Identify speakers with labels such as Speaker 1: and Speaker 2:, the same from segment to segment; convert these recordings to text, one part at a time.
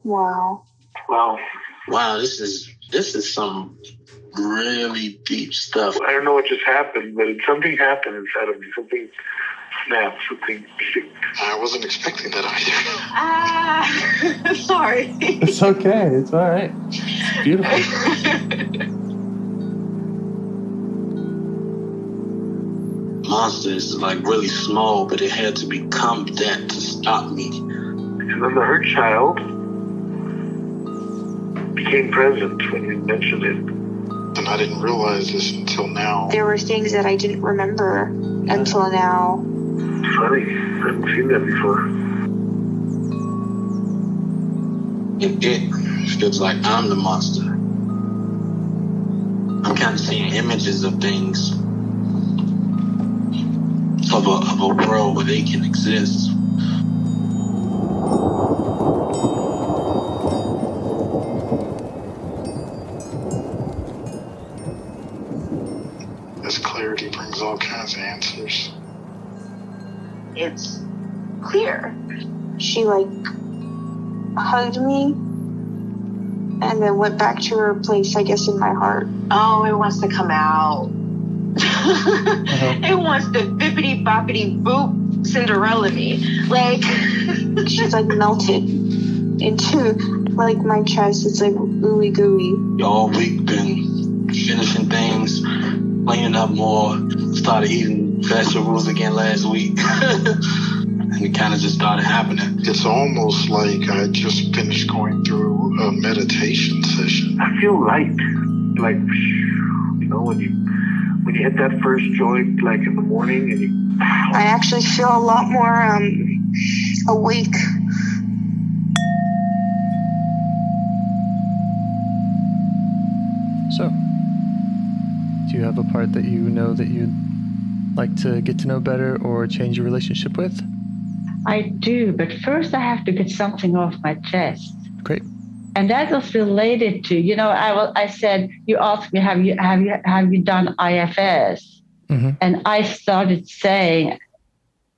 Speaker 1: Wow.
Speaker 2: Wow, this is some really deep stuff.
Speaker 3: I don't know what just happened, but something happened inside of me. Something snapped. Something.
Speaker 2: I wasn't expecting that
Speaker 1: either. Sorry.
Speaker 4: It's okay. It's all right. It's beautiful.
Speaker 2: Monster is like really small, but it had to become that to stop me.
Speaker 3: And then the hurt child became present when you mentioned it.
Speaker 2: And I didn't realize this until now.
Speaker 1: There were things that I didn't remember until now.
Speaker 3: Funny. I haven't seen that before.
Speaker 2: It feels like I'm the monster. I'm kind of seeing images of things. Of a world where they can exist. This clarity brings all kinds of answers.
Speaker 1: It's clear. She hugged me and then went back to her place, I guess, in my heart. Oh, it wants to come out. It wants to bippity boppity boop Cinderella me. She's melted into my chest. It's ooey gooey.
Speaker 2: All week been finishing things, cleaning up more, started eating vegetables again last week. And it kind of just started happening. It's almost like I just finished going through a meditation session.
Speaker 3: I feel light. When you hit that first joint, in the morning, and
Speaker 1: I actually feel a lot more awake.
Speaker 4: So, do you have a part that you know that you'd like to get to know better or change your relationship with?
Speaker 5: I do, but first I have to get something off my chest.
Speaker 4: Great.
Speaker 5: And that was related to, I said, you asked me, have you done IFS?
Speaker 4: Mm-hmm.
Speaker 5: And I started saying,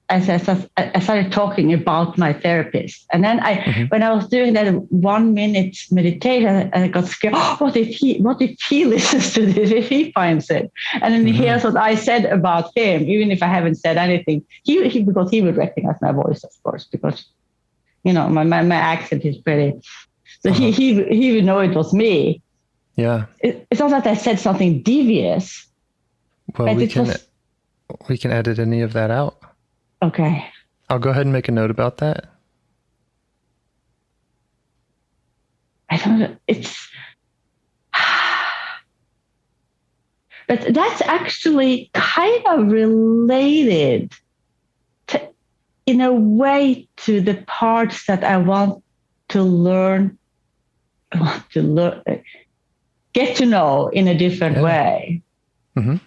Speaker 5: I started talking about my therapist. And then when I was doing that 1 minute meditation, I got scared. Oh, what if he listens to this, if he finds it? And then here's what I said about him, even if I haven't said anything. Because he would recognize my voice, of course, because, my accent is pretty. So he would know it was me.
Speaker 4: Yeah.
Speaker 5: It's not that I said something devious.
Speaker 4: Well, we can edit any of that out.
Speaker 5: Okay.
Speaker 4: I'll go ahead and make a note about that.
Speaker 5: I don't know. But that's actually kind of related in a way to the parts that I want to learn, get to know in a different way.
Speaker 4: Mm-hmm.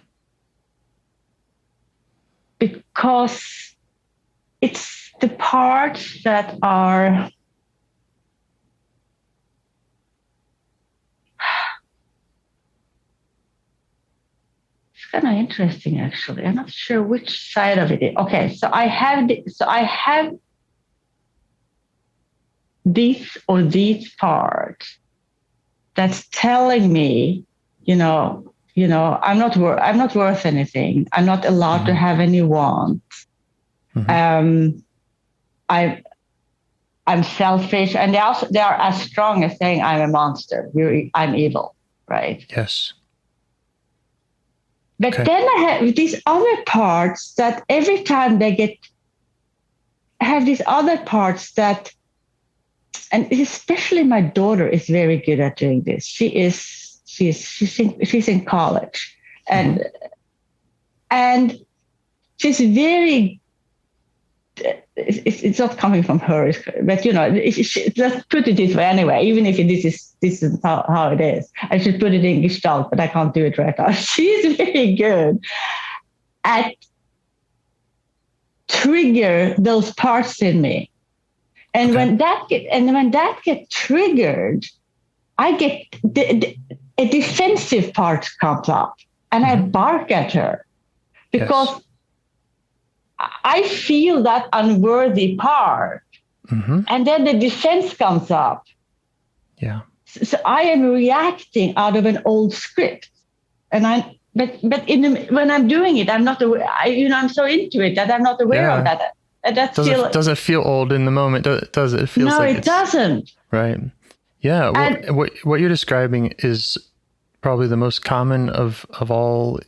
Speaker 5: Because it's the parts that are it's kind of interesting, actually. I'm not sure which side of it is. Okay, so I have these parts that's telling me, I'm not worth anything. I'm not allowed to have any wants.
Speaker 4: Mm-hmm.
Speaker 5: I'm selfish, and they are as strong as saying I'm a monster. I'm evil, right?
Speaker 4: Yes.
Speaker 5: But then I have these other parts that every time I have these other parts that, and especially my daughter is very good at doing this. She's in college, and she's very. It's not coming from her, but let's put it this way anyway. Even if this is how it is, I should put it in Gestalt, but I can't do it right now. She's very good at trigger those parts in me, and when that gets triggered, I get a defensive part comes up, and I bark at her because I feel that unworthy part.
Speaker 4: Mm-hmm.
Speaker 5: And then the defense comes up.
Speaker 4: Yeah.
Speaker 5: So I am reacting out of an old script, and when I'm doing it, I'm not aware. I'm so into it that I'm not aware of that. That's
Speaker 4: doesn't feel old in the moment, does it? It feels
Speaker 5: no,
Speaker 4: like
Speaker 5: it doesn't.
Speaker 4: Right. Yeah. Well,
Speaker 5: And,
Speaker 4: what you're describing is probably the most common of all,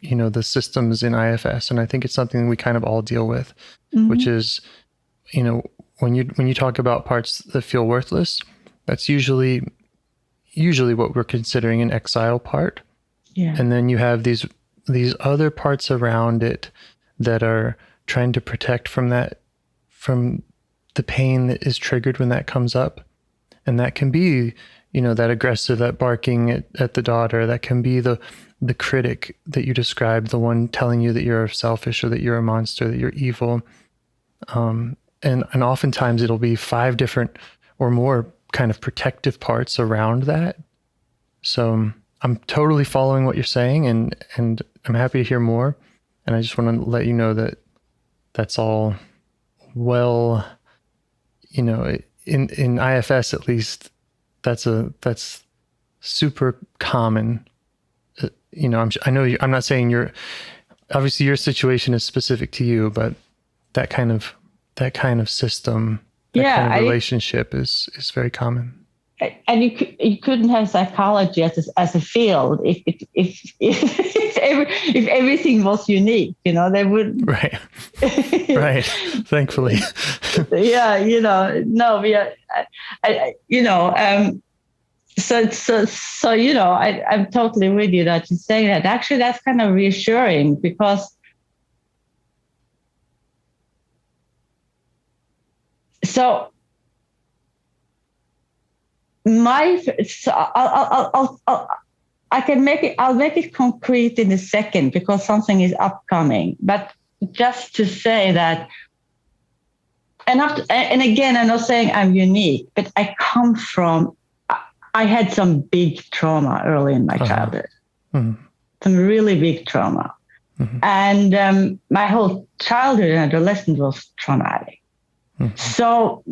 Speaker 4: the systems in IFS, and I think it's something we kind of all deal with, which is, when you talk about parts that feel worthless, that's usually what we're considering an exile part.
Speaker 5: Yeah.
Speaker 4: And then you have these other parts around it that are trying to protect from the pain that is triggered when that comes up. And that can be, that aggressive, that barking at the daughter. That can be the critic that you described, the one telling you that you're selfish or that you're a monster, that you're evil. And oftentimes it'll be 5 different or more kind of protective parts around that. So I'm totally following what you're saying, and I'm happy to hear more. And I just want to let you know that that's all well, in IFS at least, that's super common. I know I'm not saying obviously your situation is specific to you, but that kind of system, kind of relationship is very common.
Speaker 5: And you couldn't have psychology as a field if everything was unique, they wouldn't.
Speaker 4: Right. Right. Thankfully.
Speaker 5: Yeah. No, we are, I'm totally with you that you're saying that. Actually, that's kind of reassuring because I'll make it concrete in a second because something is upcoming. But just to say that, and again, I'm not saying I'm unique, but I had some big trauma early in my childhood, some really big trauma. And my whole childhood and adolescence was traumatic. So,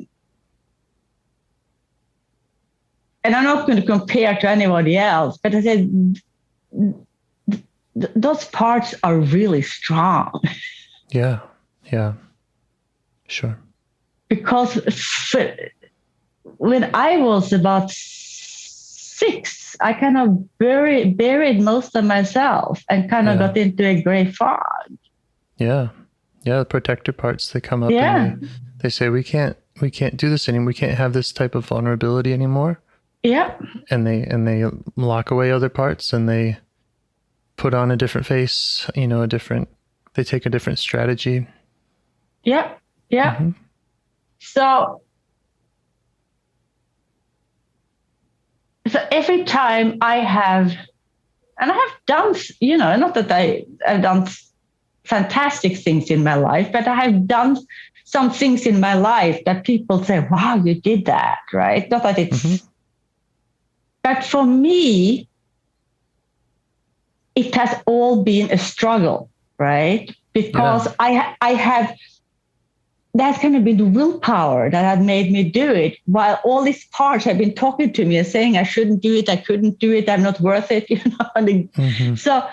Speaker 5: and I'm not going to compare to anybody else, but I said, those parts are really strong.
Speaker 4: Yeah. Sure.
Speaker 5: Because when I was about 6, I kind of buried most of myself and kind of got into a gray fog.
Speaker 4: Yeah. The protector parts, they come up and they say, we can't do this anymore. We can't have this type of vulnerability anymore.
Speaker 5: Yeah.
Speaker 4: And they lock away other parts and they put on a different face, they take a different strategy.
Speaker 5: Yeah. So every time I have done, not that I've done fantastic things in my life, but I have done some things in my life that people say, wow, you did that, right? Not that it's, but for me, it has all been a struggle, right? Because I have, that's kind of been the willpower that had made me do it, while all these parts have been talking to me and saying I shouldn't do it, I couldn't do it, I'm not worth it, So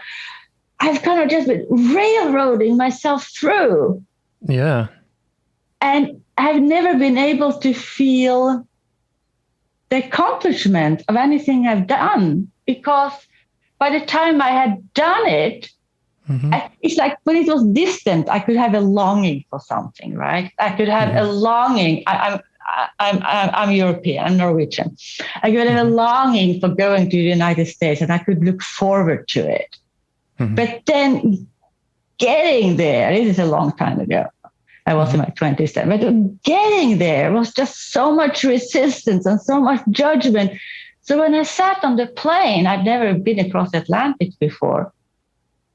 Speaker 5: I've kind of just been railroading myself through.
Speaker 4: Yeah.
Speaker 5: And I've never been able to feel the accomplishment of anything I've done, because by the time I had done it, it's like when it was distant, I could have a longing for something, right? I could have a longing. I'm European, I'm Norwegian. I could have a longing for going to the United States, and I could look forward to it. But then getting there, this is a long time ago. I was in my 20s then, but getting there was just so much resistance and so much judgment. So when I sat on the plane, I'd never been across the Atlantic before.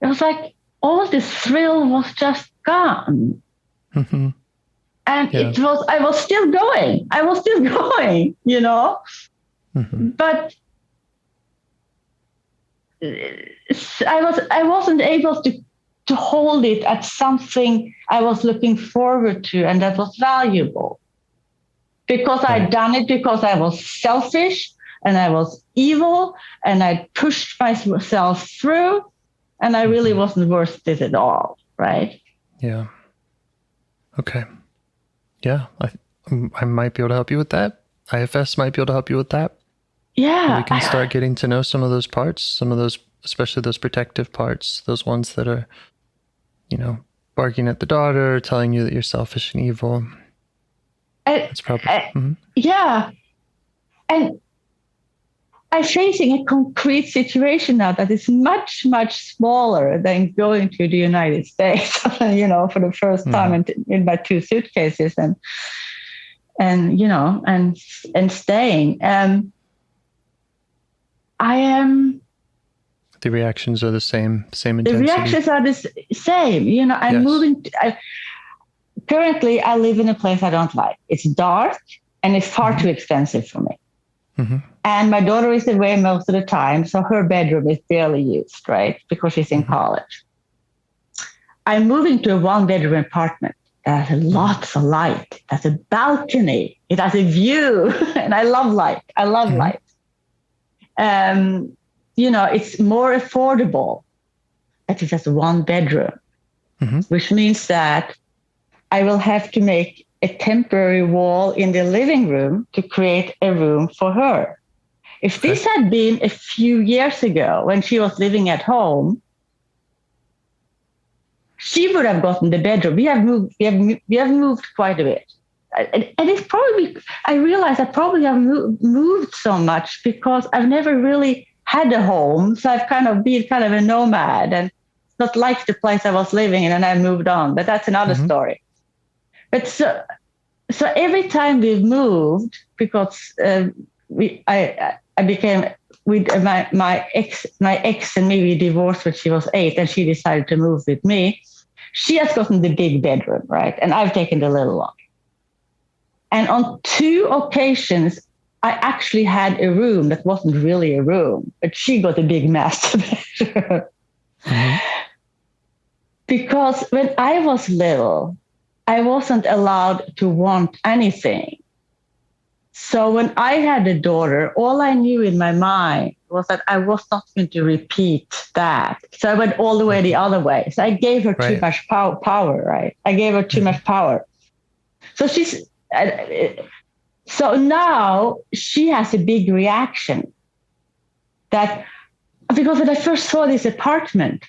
Speaker 5: It was like all the thrill was just gone. And I was still going. But I wasn't able to hold it at something I was looking forward to and that was valuable. because I'd done it because I was selfish and I was evil and I pushed myself through and I really wasn't worth it at all, right?
Speaker 4: Yeah. Okay. Yeah, I might be able to help you with that. IFS might be able to help you with that.
Speaker 5: Yeah.
Speaker 4: We can start getting to know some of those parts, some of those, especially those protective parts, those ones that are, barking at the daughter, telling you that you're selfish and evil. That's probably.
Speaker 5: Yeah. And I'm facing a concrete situation now that is much, much smaller than going to the United States, for the first time in my 2 suitcases and staying. I am.
Speaker 4: The reactions are the same intensity.
Speaker 5: The reactions are the same. I'm moving. Currently, I live in a place I don't like. It's dark and it's far too expensive for me. And my daughter is away most of the time, so her bedroom is barely used, right? Because she's in college. I'm moving to a 1-bedroom apartment that has lots of light. It has a balcony. It has a view. And I love light. Light. It's more affordable. That is just 1 bedroom, which means that I will have to make a temporary wall in the living room to create a room for her. If this had been a few years ago when she was living at home, she would have gotten the bedroom. We have moved quite a bit. And it's probably, I realize I probably have moved so much because I've never really had a home. So I've been kind of a nomad and not liked the place I was living in and I moved on. But that's another story. But so every time we've moved, because I became with my ex and me, we divorced when she was 8 and she decided to move with me. She has gotten the big bedroom, right? And I've taken the little one. And on 2 occasions, I actually had a room that wasn't really a room, but she got a big master bedroom. Because when I was little, I wasn't allowed to want anything. So when I had a daughter, all I knew in my mind was that I was not going to repeat that. So I went all the way the other way. So I gave her too much power, right? I gave her too much power. So now she has a big reaction because when I first saw this apartment,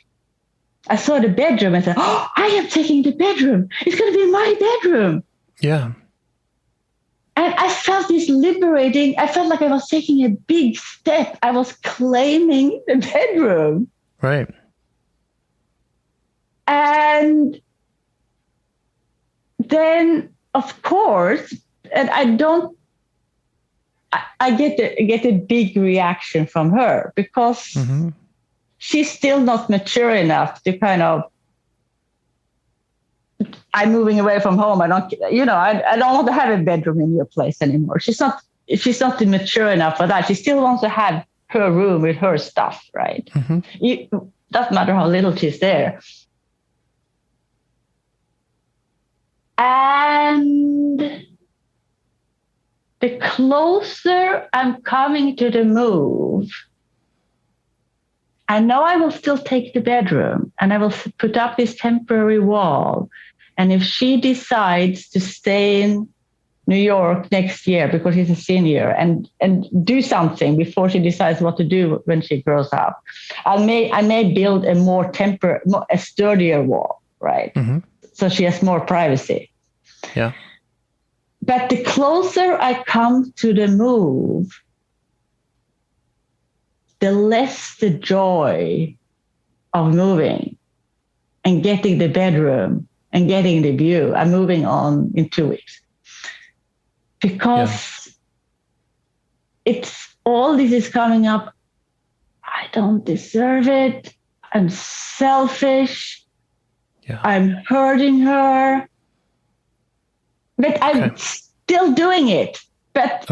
Speaker 5: I saw the bedroom and said, "Oh, I am taking the bedroom. It's going to be my bedroom."
Speaker 4: Yeah.
Speaker 5: And I felt this liberating. I felt like I was taking a big step. I was claiming the bedroom.
Speaker 4: Right.
Speaker 5: And then, of course, and I get a big reaction from her because she's still not mature enough to I'm moving away from home. I don't want to have a bedroom in your place anymore. She's not mature enough for that. She still wants to have her room with her stuff, right? It doesn't matter how little she's there. And the closer I'm coming to the move, I know I will still take the bedroom and I will put up this temporary wall. And if she decides to stay in New York next year because she's a senior and do something before she decides what to do when she grows up, I may build a sturdier wall, right? So she has more privacy.
Speaker 4: Yeah.
Speaker 5: But the closer I come to the move, the less the joy of moving and getting the bedroom and getting the view. I'm moving on in 2 weeks. Because all this is coming up. I don't deserve it. I'm selfish.
Speaker 4: Yeah.
Speaker 5: I'm hurting her. But I'm still doing it. But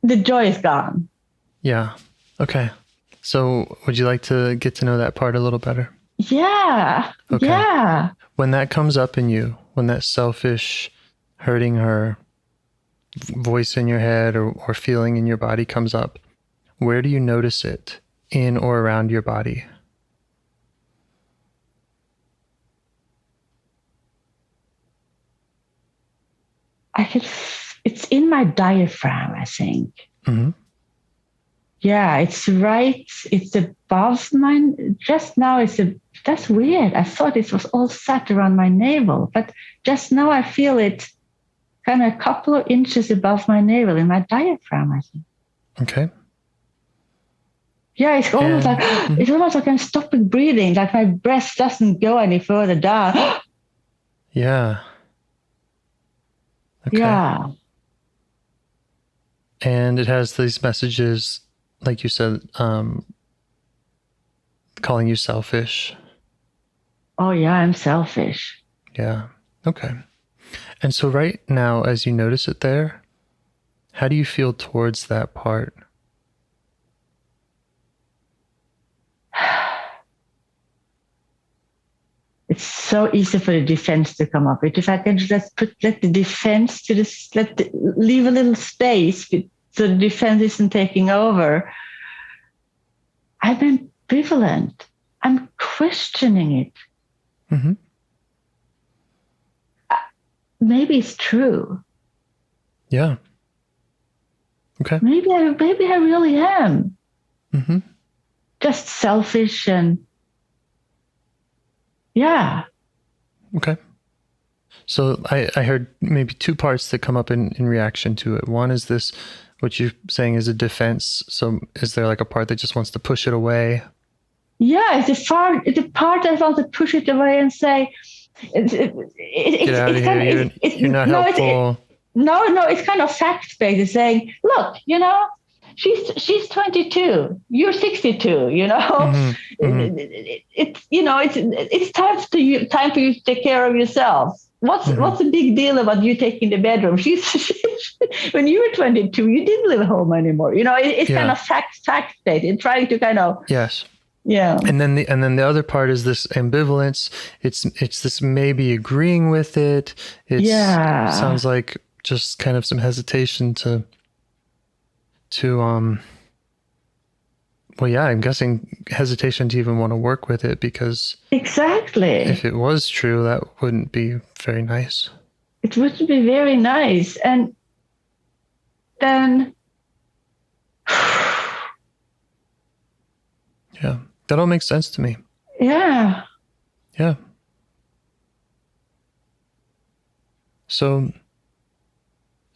Speaker 5: the joy is gone.
Speaker 4: Yeah. Okay. So would you like to get to know that part a little better?
Speaker 5: Yeah.
Speaker 4: Okay.
Speaker 5: Yeah.
Speaker 4: When that comes up in you, when that selfish hurting her voice in your head or feeling in your body comes up, where do you notice it in or around your body?
Speaker 5: It's in my diaphragm, I think.
Speaker 4: Mm-hmm.
Speaker 5: Yeah, it's right. It's above mine. Just now, that's weird. I thought it was all set around my navel, but just now I feel it kind of a couple of inches above my navel in my diaphragm, I think.
Speaker 4: Okay.
Speaker 5: Yeah, it's almost like it's almost like I'm stopping breathing, like my breath doesn't go any further down.
Speaker 4: Yeah. Okay.
Speaker 5: Yeah.
Speaker 4: And it has these messages, like you said, calling you selfish.
Speaker 5: Oh yeah, I'm selfish.
Speaker 4: Yeah. Okay. And so right now, as you notice it there, how do you feel towards that part?
Speaker 5: It's so easy for the defense to come up. If I can just let the defense to this, leave a little space so the defense isn't taking over. I'm ambivalent. I'm questioning it.
Speaker 4: Mm-hmm.
Speaker 5: Maybe it's true.
Speaker 4: Yeah. Okay.
Speaker 5: Maybe I really am.
Speaker 4: Mm-hmm.
Speaker 5: Just selfish and yeah.
Speaker 4: Okay. So I heard maybe two parts that come up in reaction to it. One is this, what you're saying is a defense. So is there like a part that just wants to push it away?
Speaker 5: Yeah, it's the part that wants to push it away and say,
Speaker 4: Get out of here. You're not helpful.
Speaker 5: No, it's kind of fact-based. It's saying, look, she's 22, you're 62.
Speaker 4: Mm-hmm. Mm-hmm.
Speaker 5: It's time for you to take care of yourself. What's the big deal about you taking the bedroom? She's when you were 22, you didn't live home anymore. It's kind of fact-based. It's trying to kind of
Speaker 4: yes.
Speaker 5: Yeah.
Speaker 4: And then the other part is this ambivalence. It's this maybe agreeing with it. It sounds like just kind of some hesitation to well, yeah, I'm guessing hesitation to even want to work with it, because
Speaker 5: exactly,
Speaker 4: if it was true, that wouldn't be very nice.
Speaker 5: It wouldn't be very nice. And then
Speaker 4: yeah, that all makes sense to me.
Speaker 5: Yeah.
Speaker 4: So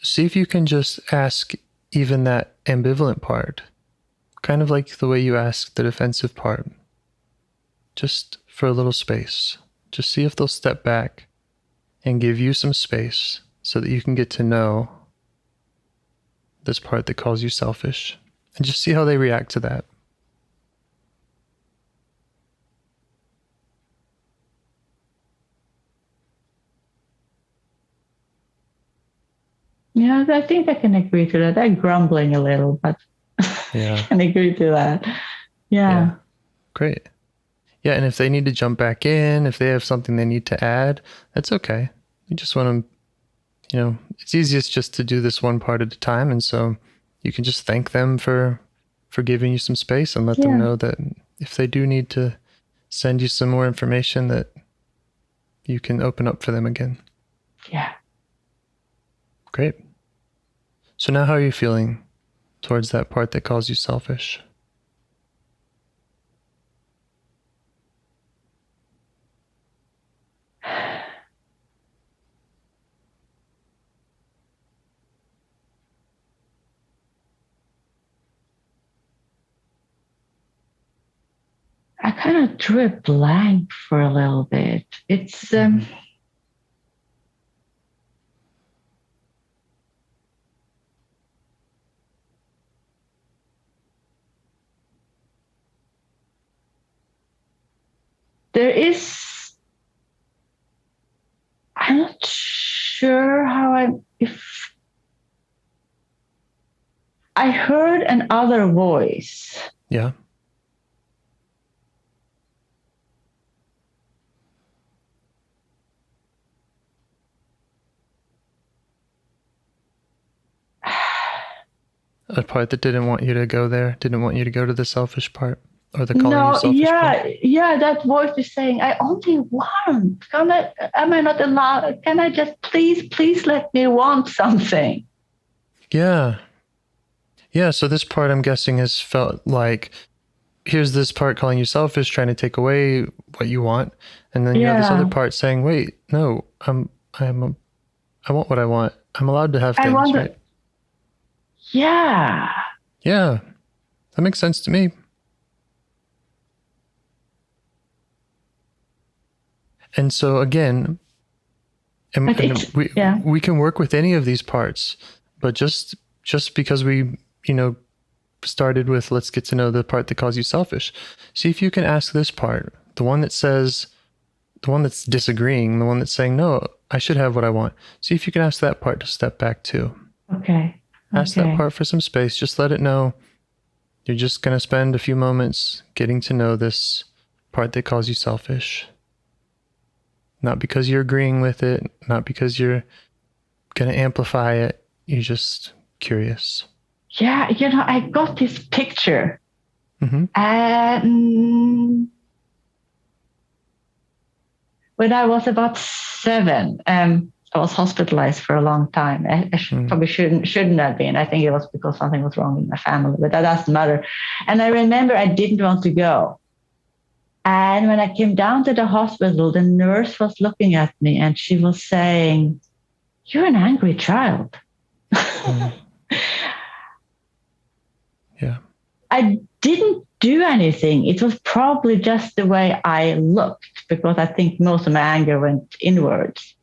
Speaker 4: see if you can just ask even that ambivalent part, kind of like the way you asked the defensive part, just for a little space. Just see if they'll step back and give you some space so that you can get to know this part that calls you selfish, and just see how they react to that.
Speaker 5: Yeah, I think I can agree to that. I'm grumbling a little, but
Speaker 4: Yeah.
Speaker 5: I can agree to that. Yeah.
Speaker 4: Great. Yeah, and if they need to jump back in, if they have something they need to add, that's okay. You just want to, it's easiest just to do this one part at a time. And so you can just thank them for giving you some space, and let them know that if they do need to send you some more information, that you can open up for them again.
Speaker 5: Yeah.
Speaker 4: Great. So now how are you feeling towards that part that calls you selfish?
Speaker 5: I kind of drew a blank for a little bit. It's there is, I'm not sure if I heard another voice.
Speaker 4: Yeah. A part that didn't want you to go there, didn't want you to go to the selfish part or the calling you selfish part?
Speaker 5: Yeah, that voice is saying, I only want. Am I not allowed? Can I just please let me want something?
Speaker 4: Yeah. Yeah, so this part I'm guessing has felt like, here's this part calling you selfish, trying to take away what you want. And then you have this other part saying, wait, no, I want what I want. I'm allowed to have things, right?
Speaker 5: Yeah.
Speaker 4: Yeah. That makes sense to me. And so again, we can work with any of these parts, but just because we, started with, let's get to know the part that calls you selfish. See if you can ask this part, the one that's disagreeing, the one that's saying, no, I should have what I want. See if you can ask that part to step back too.
Speaker 5: Okay.
Speaker 4: Ask that part for some space. Just let it know you're just going to spend a few moments getting to know this part that calls you selfish. Not because you're agreeing with it, not because you're going to amplify it. You're just curious.
Speaker 5: Yeah, I got this picture.
Speaker 4: Mm-hmm.
Speaker 5: And when I was about 7, I was hospitalized for a long time. I probably shouldn't have been. I think it was because something was wrong in my family, but that doesn't matter. And I remember I didn't want to go. And when I came down to the hospital, the nurse was looking at me and she was saying, "You're an angry child."
Speaker 4: Yeah.
Speaker 5: I didn't do anything. It was probably just the way I looked, because I think most of my anger went inwards.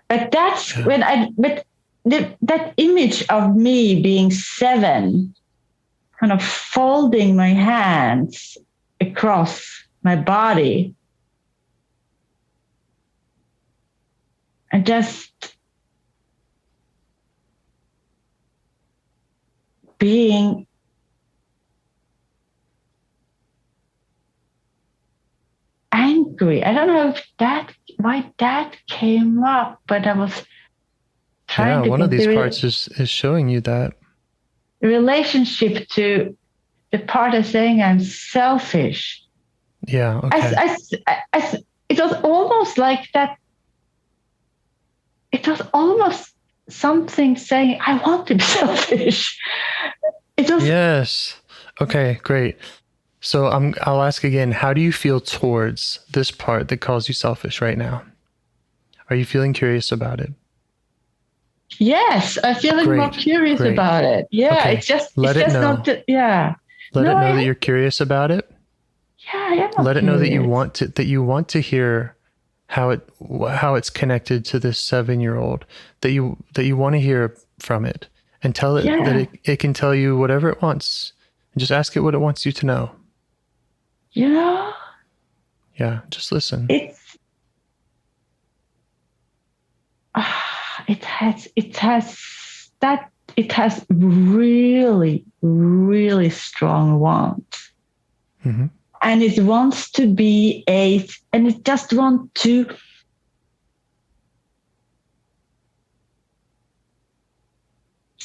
Speaker 5: But that's that image of me being 7, kind of folding my hands across my body and just being angry. I don't know why that came up, but I was trying to.
Speaker 4: One of these parts is showing you that
Speaker 5: relationship to the part of saying I'm selfish.
Speaker 4: Yeah. Okay.
Speaker 5: It was almost like that. It was almost something saying, I want to be selfish. It was.
Speaker 4: Yes. Okay, great. So I'll ask again, how do you feel towards this part that calls you selfish right now? Are you feeling curious about it?
Speaker 5: Yes, I'm feeling more curious about it. Yeah,
Speaker 4: okay.
Speaker 5: it's just
Speaker 4: Let it know.
Speaker 5: Let it know
Speaker 4: that you're curious about it.
Speaker 5: Yeah, I am.
Speaker 4: Let it know that you want to hear how it's connected to this 7-year-old, that you want to hear from it, and tell it that it can tell you whatever it wants, and just ask it what it wants you to know. Yeah, just listen.
Speaker 5: It has really, really strong wants.
Speaker 4: Mm-hmm.
Speaker 5: And it wants to be and it just wants to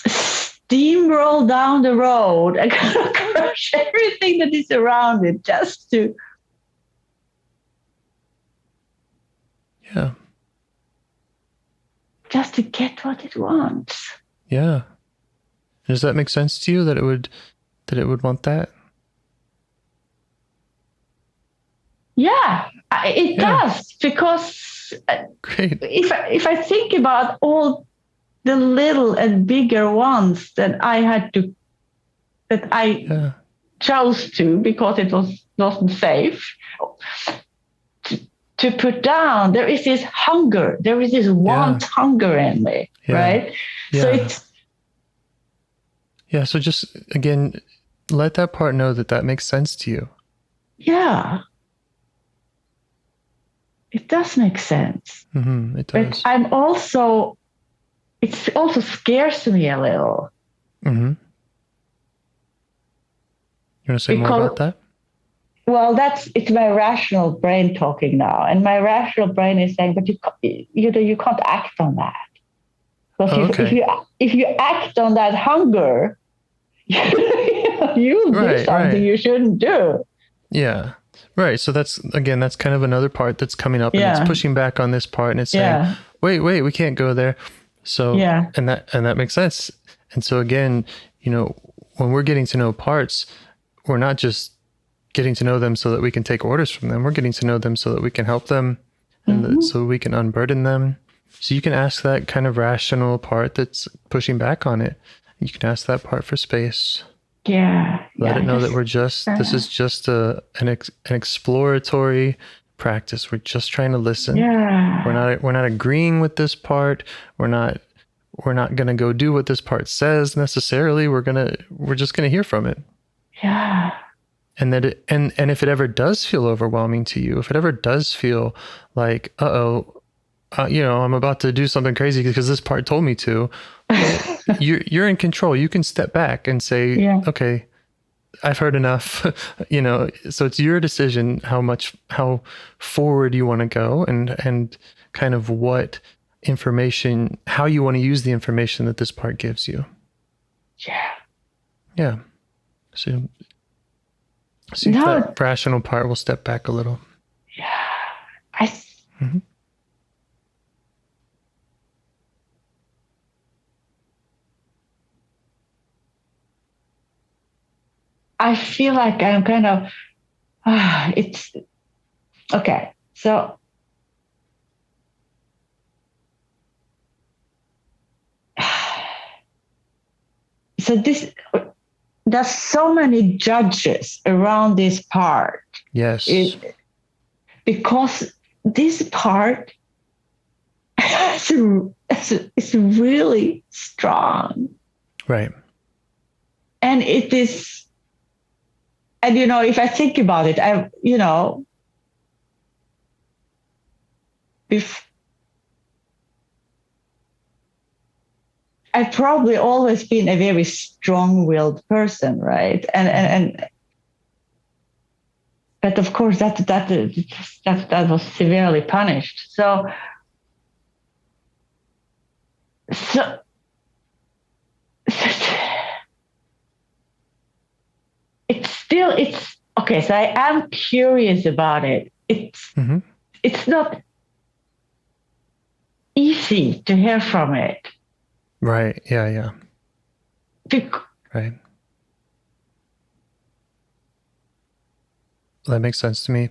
Speaker 5: steamroll down the road and crush everything that is around it, just to get what it wants.
Speaker 4: Yeah. Does that make sense to you that it would want that?
Speaker 5: Yeah, it does, because
Speaker 4: great.
Speaker 5: If I think about all the little and bigger ones that I chose to, because it wasn't safe to put down, there is this hunger, there is this hunger in me, right? So it's
Speaker 4: so just again, let that part know that makes sense to you.
Speaker 5: Yeah. It does make sense.
Speaker 4: Mm-hmm, it does.
Speaker 5: But it also scares me a little.
Speaker 4: Mm-hmm. You want to say more about that?
Speaker 5: Well, it's my rational brain talking now. And my rational brain is saying, but you can't act on that. Because if you act on that hunger, you do something you shouldn't do.
Speaker 4: Yeah. Right. So that's kind of another part that's coming up, and it's pushing back on this part, and it's saying, wait, we can't go there. So, and that makes sense. And so again, when we're getting to know parts, we're not just getting to know them so that we can take orders from them. We're getting to know them so that we can help them, and so we can unburden them. So you can ask that kind of rational part that's pushing back on it. You can ask that part for space. Let it know that this is just an exploratory practice. We're just trying to listen. We're not agreeing with this part. We're not going to go do what this part says necessarily. We're just going to hear from it. And that and if it ever does feel overwhelming to you, if it ever does feel like, I'm about to do something crazy because this part told me to, you're in control. You can step back and say, okay, I've heard enough. So it's your decision how forward you want to go, and kind of what information, how you want to use the information that this part gives you. So see if that rational part will step back a little.
Speaker 5: I feel like I'm kind of, it's okay. So there's so many judges around this part.
Speaker 4: Yes.
Speaker 5: Because this part is really strong.
Speaker 4: Right.
Speaker 5: And it is, and if I think about it, I've probably always been a very strong-willed person, right? And but of course that was severely punished. So it's okay. So I am curious about it. It's not easy to hear from it.
Speaker 4: Right. Yeah. Right. That makes sense to me.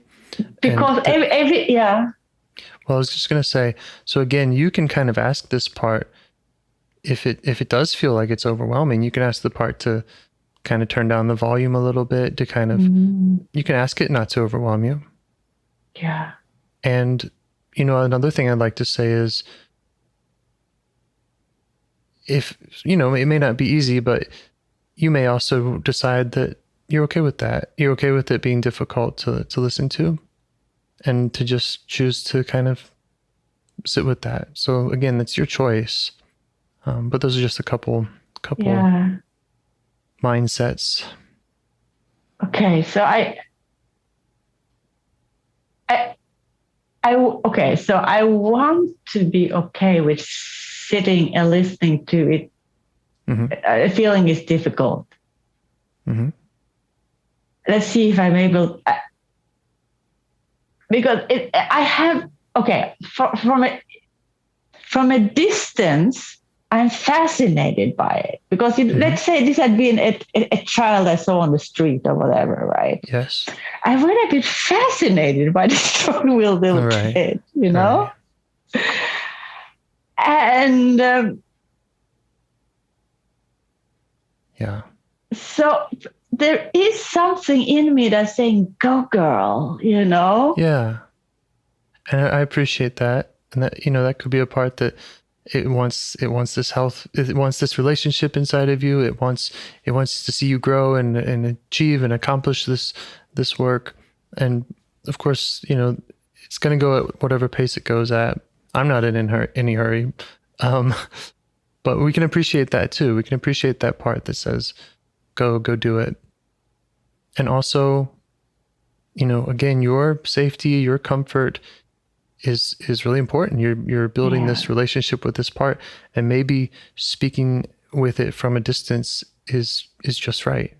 Speaker 5: Because
Speaker 4: Well, I was just going to say, so again, you can kind of ask this part, if it does feel like it's overwhelming, you can ask the part to kind of turn down the volume a little bit, to kind of, you can ask it not to overwhelm you. And, another thing I'd like to say is, if, it may not be easy, but you may also decide that you're okay with that. You're okay with it being difficult to listen to, and to just choose to kind of sit with that. So again, that's your choice. But those are just a couple mindsets.
Speaker 5: Okay. So so I want to be okay with sitting and listening to it. Feeling is difficult. Let's see if I'm able, because I have, from a distance, I'm fascinated by it, because let's say this had been a child I saw on the street or whatever, right?
Speaker 4: Yes.
Speaker 5: I would have been fascinated by the strong-willed little kid, Right. And so there is something in me that's saying, "Go, girl,"
Speaker 4: Yeah, and I appreciate that, and that that could be a part that it wants this health, it wants this relationship inside of you. It wants to see you grow and achieve and accomplish this work. And of course, it's going to go at whatever pace it goes at. I'm not in any hurry, but we can appreciate that too. We can appreciate that part that says, go do it. And also, again, your safety, your comfort is really important. You're building this relationship with this part, and maybe speaking with it from a distance is just right.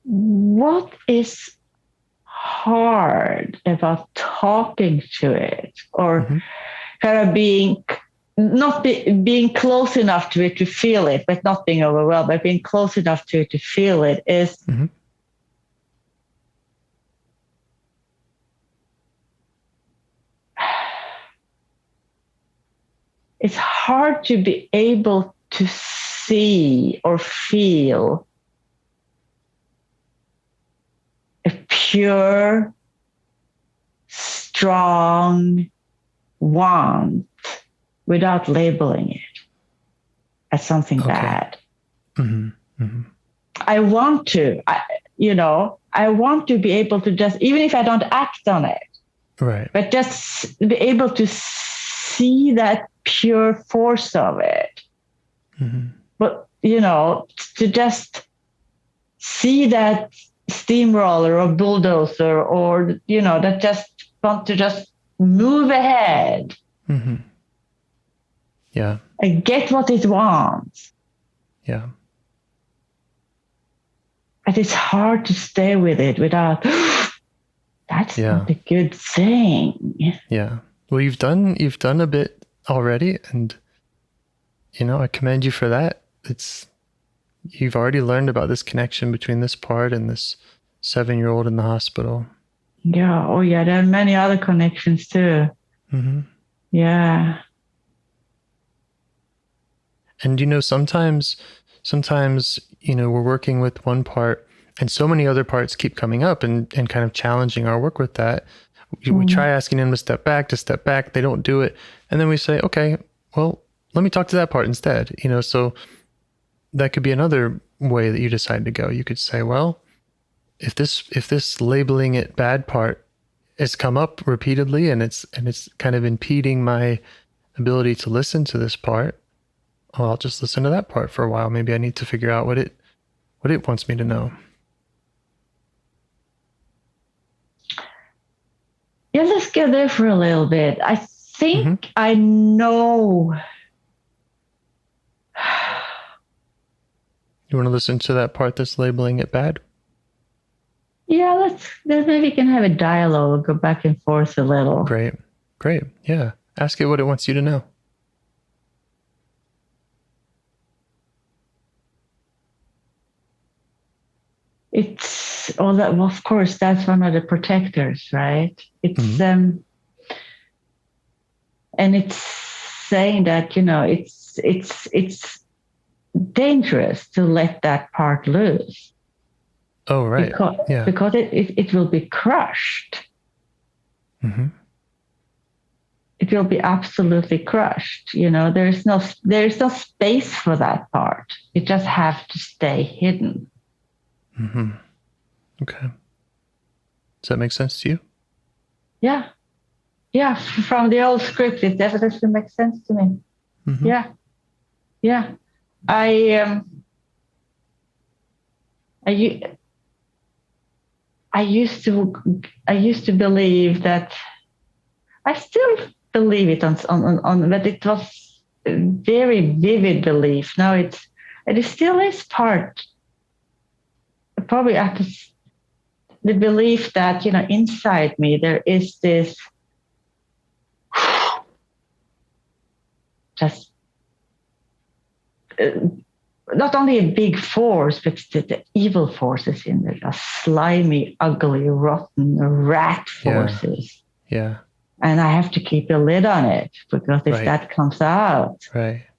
Speaker 5: What is hard about talking to it, or kind of being close enough to it to feel it, but not being overwhelmed, but being close enough to it to feel it is it's hard to be able to see or feel a pure, strong want without labeling it as something bad. I want to, I want to be able to just, even if I don't act on it,
Speaker 4: right,
Speaker 5: but just be able to see that pure force of it. But, to just see that steamroller or bulldozer or, that just want to just move ahead.
Speaker 4: Yeah.
Speaker 5: And get what it wants.
Speaker 4: Yeah.
Speaker 5: But it's hard to stay with it without, that's not a good thing.
Speaker 4: Yeah. Well, you've done a bit already, and I commend you for that. You've already learned about this connection between this part and this 7-year-old in the hospital.
Speaker 5: Yeah. Oh, yeah. There are many other connections too. Yeah.
Speaker 4: And sometimes we're working with one part, and so many other parts keep coming up and kind of challenging our work with that. We try asking them to step back. They don't do it. And then we say, okay, well, let me talk to that part instead. So that could be another way that you decide to go. You could say, well, if this labeling it bad part has come up repeatedly and it's kind of impeding my ability to listen to this part, well, I'll just listen to that part for a while. Maybe I need to figure out what it wants me to know.
Speaker 5: Yeah, let's go there for a little bit. I think I know.
Speaker 4: You want to listen to that part that's labeling it bad?
Speaker 5: Yeah, let's maybe we can have a dialogue, go back and forth a little.
Speaker 4: Great. Yeah. Ask it what it wants you to know.
Speaker 5: Of course, that's one of the protectors, right? It's and it's saying that it's dangerous to let that part loose.
Speaker 4: Oh, right.
Speaker 5: Because it will be crushed. It will be absolutely crushed. There's no space for that part. It just has to stay hidden.
Speaker 4: Okay. Does that make sense to you?
Speaker 5: Yeah. Yeah. From the old script, it definitely makes sense to me. Yeah. Yeah. I used to believe that, I still believe it on but it was a very vivid belief. Now it still is part, probably after the belief that, inside me, there is this just not only a big force, but the evil forces in there, just slimy, ugly, rotten rat forces.
Speaker 4: Yeah.
Speaker 5: And I have to keep a lid on it, because if that comes out.
Speaker 4: Right.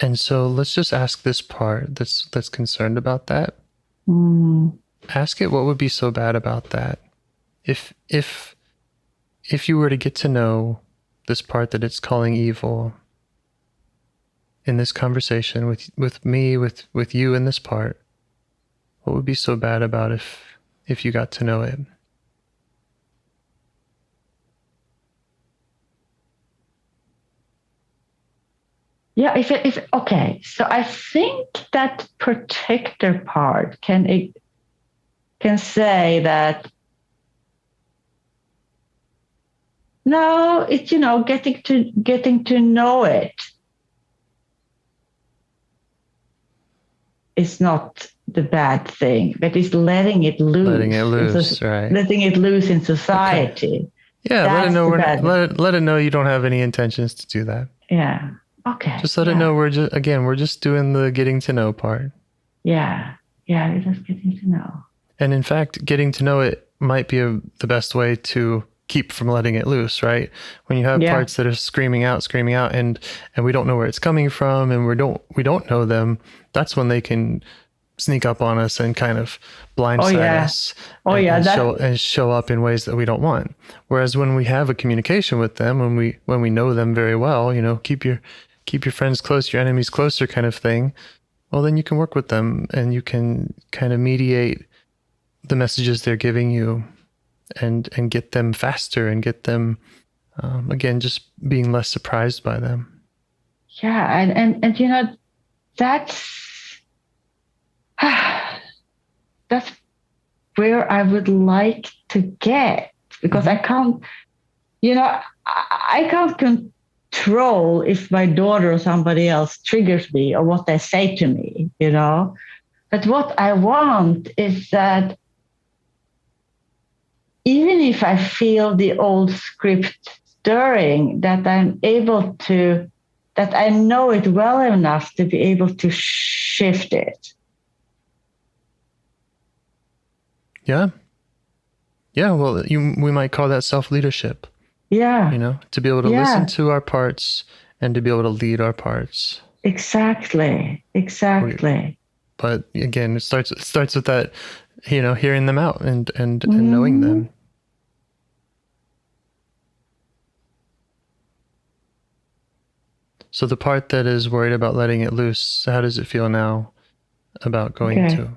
Speaker 4: And so let's just ask this part that's concerned about that. Ask it what would be so bad about that. If you were to get to know this part that it's calling evil in this conversation with me, with you in this part, what would be so bad about if you got to know it?
Speaker 5: Yeah, okay. So I think that protector part can say that No, it's, getting to know it. It's not the bad thing, but it's letting it loose.
Speaker 4: Letting it loose, right?
Speaker 5: Letting it loose in society.
Speaker 4: Okay. Yeah, let it know let it know you don't have any intentions to do that.
Speaker 5: Yeah. Okay.
Speaker 4: Just let it know we're just doing the getting to know part.
Speaker 5: Yeah. Yeah, we're just getting to know.
Speaker 4: And in fact, getting to know it might be the best way to keep from letting it loose, right? When you have parts that are screaming out, and we don't know where it's coming from, and we don't know them, that's when they can sneak up on us and kind of blindside us and show up in ways that we don't want. Whereas when we have a communication with them, when we know them very well, keep your friends close, your enemies closer kind of thing, well, then you can work with them and you can kind of mediate the messages they're giving you and get them faster and get them, again, just being less surprised by them.
Speaker 5: Yeah. And that's, that's where I would like to get, because I can't, I can't control if my daughter or somebody else triggers me or what they say to me, But what I want is that even if I feel the old script stirring, that that I know it well enough to be able to shift it.
Speaker 4: Yeah. Yeah, well, we might call that self-leadership.
Speaker 5: Yeah.
Speaker 4: To be able to listen to our parts and to be able to lead our parts.
Speaker 5: Exactly.
Speaker 4: But again, it starts with that, hearing them out and knowing them. So the part that is worried about letting it loose, how does it feel now about going there?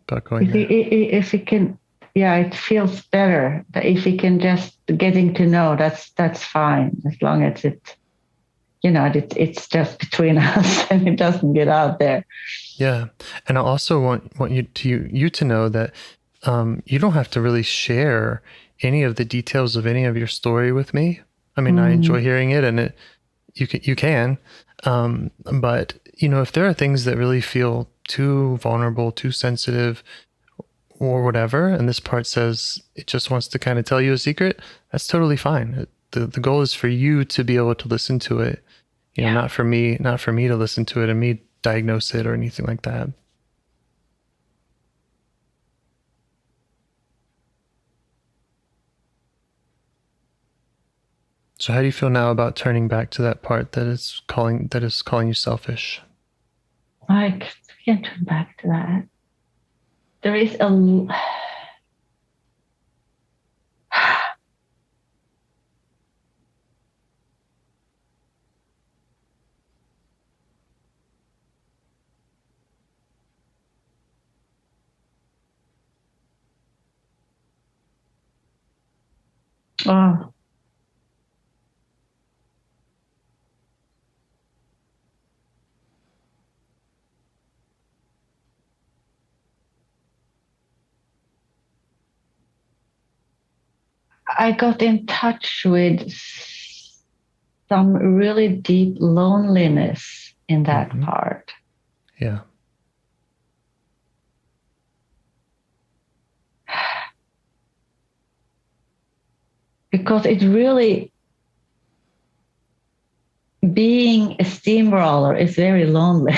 Speaker 5: If it can, it feels better. If it can just getting to know, that's fine, as long as it's just between us and it doesn't get out there.
Speaker 4: Yeah, and I also want you to know that you don't have to really share any of the details of any of your story with me. I mean, I enjoy hearing it, and you can, but if there are things that really feel too vulnerable, too sensitive, or whatever, and this part says it just wants to kind of tell you a secret, that's totally fine. The goal is for you to be able to listen to it, not for me to listen to it and me diagnose it or anything like that. So how do you feel now about turning back to that part that is calling you selfish?
Speaker 5: I can't turn back to that. There is a oh. I got in touch with some really deep loneliness in that part.
Speaker 4: Yeah.
Speaker 5: Because it really, being a steamroller is very lonely.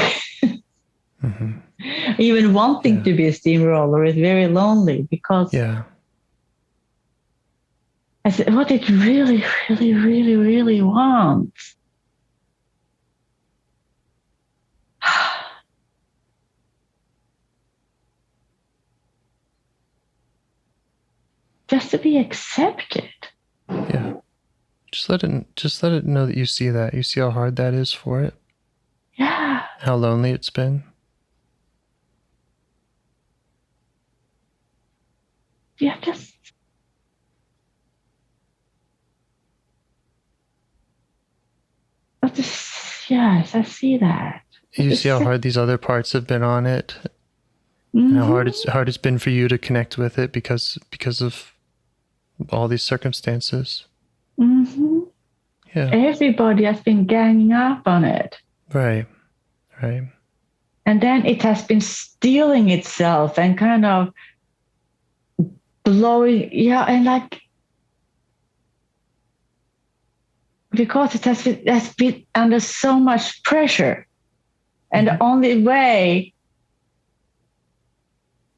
Speaker 5: Even wanting to be a steamroller is very lonely, because I said, what it really, really, really, really wants just to be accepted.
Speaker 4: Yeah. Just let it know that you see that. You see how hard that is for it.
Speaker 5: Yeah.
Speaker 4: How lonely it's been.
Speaker 5: Yeah, yes, I see that.
Speaker 4: You see how hard these other parts have been on it, and how hard it's been for you to connect with it because of all these circumstances.
Speaker 5: Mm-hmm.
Speaker 4: Yeah.
Speaker 5: Everybody has been ganging up on it.
Speaker 4: Right. Right.
Speaker 5: And then it has been stealing itself and kind of blowing, yeah, and like, because it has been under so much pressure. And the only way,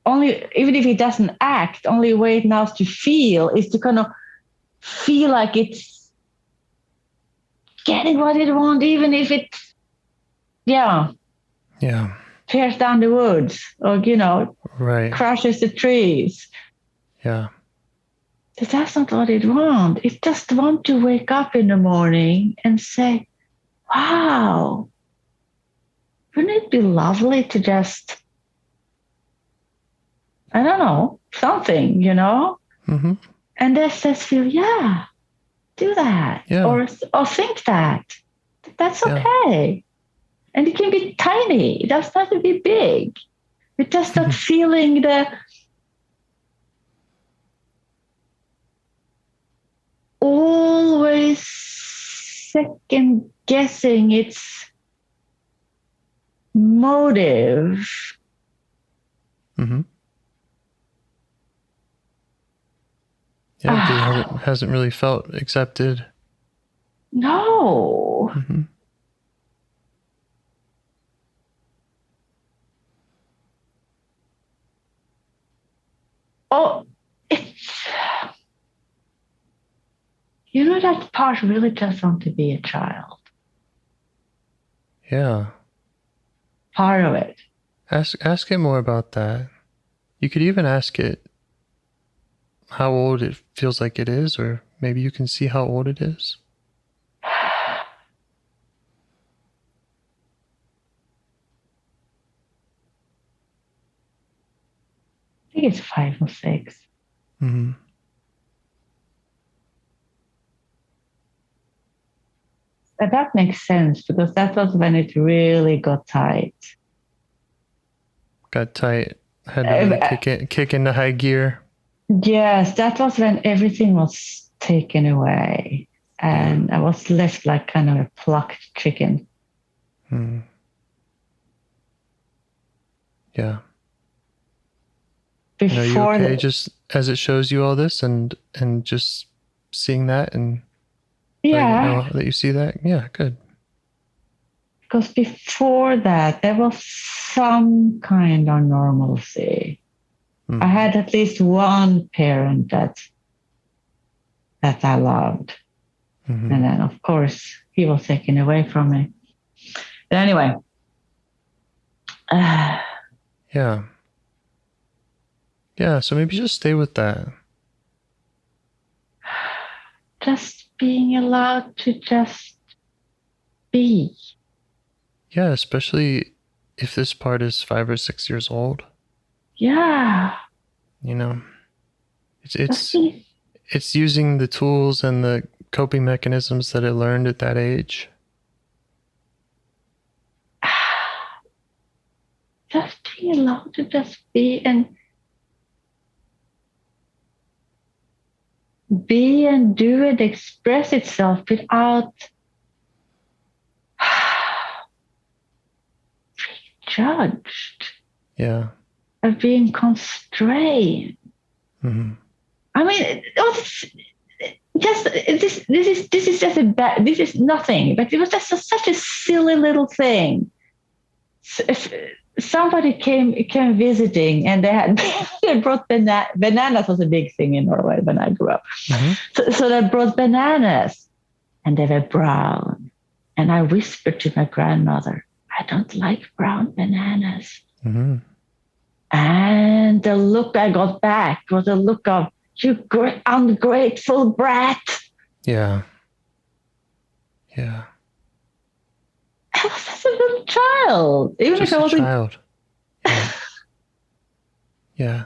Speaker 5: even if it doesn't act, only way it knows to feel is to kind of feel like it's getting what it wants, even if it, yeah, tears down the woods or,
Speaker 4: right,
Speaker 5: crushes the trees.
Speaker 4: Yeah.
Speaker 5: That's not what it wants. It just wants to wake up in the morning and say, wow, wouldn't it be lovely to just, I don't know, something,
Speaker 4: Mm-hmm.
Speaker 5: And that says feel, yeah, do that.
Speaker 4: Yeah.
Speaker 5: Or think that. That's okay. And it can be tiny. It doesn't have to be big. It's just not feeling the always second guessing its motive.
Speaker 4: Mm-hmm. Yeah, because it hasn't really felt accepted.
Speaker 5: No.
Speaker 4: Mm-hmm.
Speaker 5: Oh, it's, that part really just want to be a child.
Speaker 4: Yeah.
Speaker 5: Part of it.
Speaker 4: Ask it more about that. You could even ask it how old it feels like it is, or maybe you can see how old it is.
Speaker 5: I think it's 5 or 6.
Speaker 4: Mm-hmm.
Speaker 5: But that makes sense because that was when it really got tight.
Speaker 4: Got tight. Had to really kick into high gear.
Speaker 5: Yes, that was when everything was taken away. And I was left like kind of a plucked chicken.
Speaker 4: Mm. Yeah.
Speaker 5: Before
Speaker 4: are you okay just as it shows you all this and just seeing that and letting it know that you see that? Yeah, good.
Speaker 5: Because before that, there was some kind of normalcy. I had at least one parent that I loved.
Speaker 4: Mm-hmm.
Speaker 5: And then, of course, he was taken away from me. But anyway.
Speaker 4: Yeah. Yeah, so maybe just stay with that.
Speaker 5: Just being allowed to just be.
Speaker 4: Yeah, especially if this part is 5 or 6 years old.
Speaker 5: Yeah.
Speaker 4: It's using the tools and the coping mechanisms that it learned at that age.
Speaker 5: Just being allowed to just be and do and express itself without being judged.
Speaker 4: Yeah.
Speaker 5: Of being constrained.
Speaker 4: Mm-hmm.
Speaker 5: I mean, this is just this is nothing, but it was just such a silly little thing. If somebody came visiting and they brought bananas was a big thing in Norway when I grew up. Mm-hmm. So they brought bananas and they were brown. And I whispered to my grandmother, I don't like brown bananas. Mm-hmm. And the look I got back was a look of, you ungrateful brat.
Speaker 4: Yeah. Yeah.
Speaker 5: I was just a little child. Even
Speaker 4: just
Speaker 5: if I was
Speaker 4: a child. Yeah. Yeah.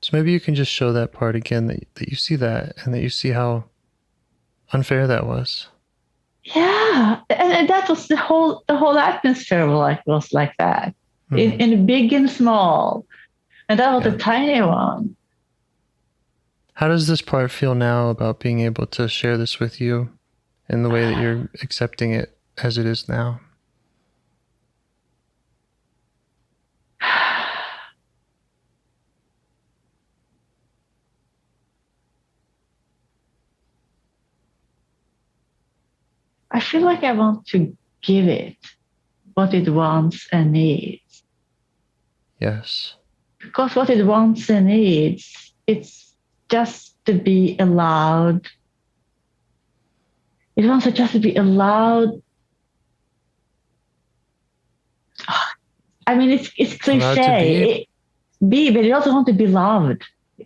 Speaker 4: So maybe you can just show that part again, that you see that and that you see how unfair that was.
Speaker 5: Yeah. And that was the whole atmosphere was like that. Mm-hmm. In big and small. And that was a tiny one.
Speaker 4: How does this part feel now about being able to share this with you in the way that you're accepting it as it is now?
Speaker 5: I feel like I want to give it what it wants and needs.
Speaker 4: Yes.
Speaker 5: Because what it wants and needs, it's just to be allowed. It wants to just be allowed. I mean, it's cliche. But it also wants to be loved.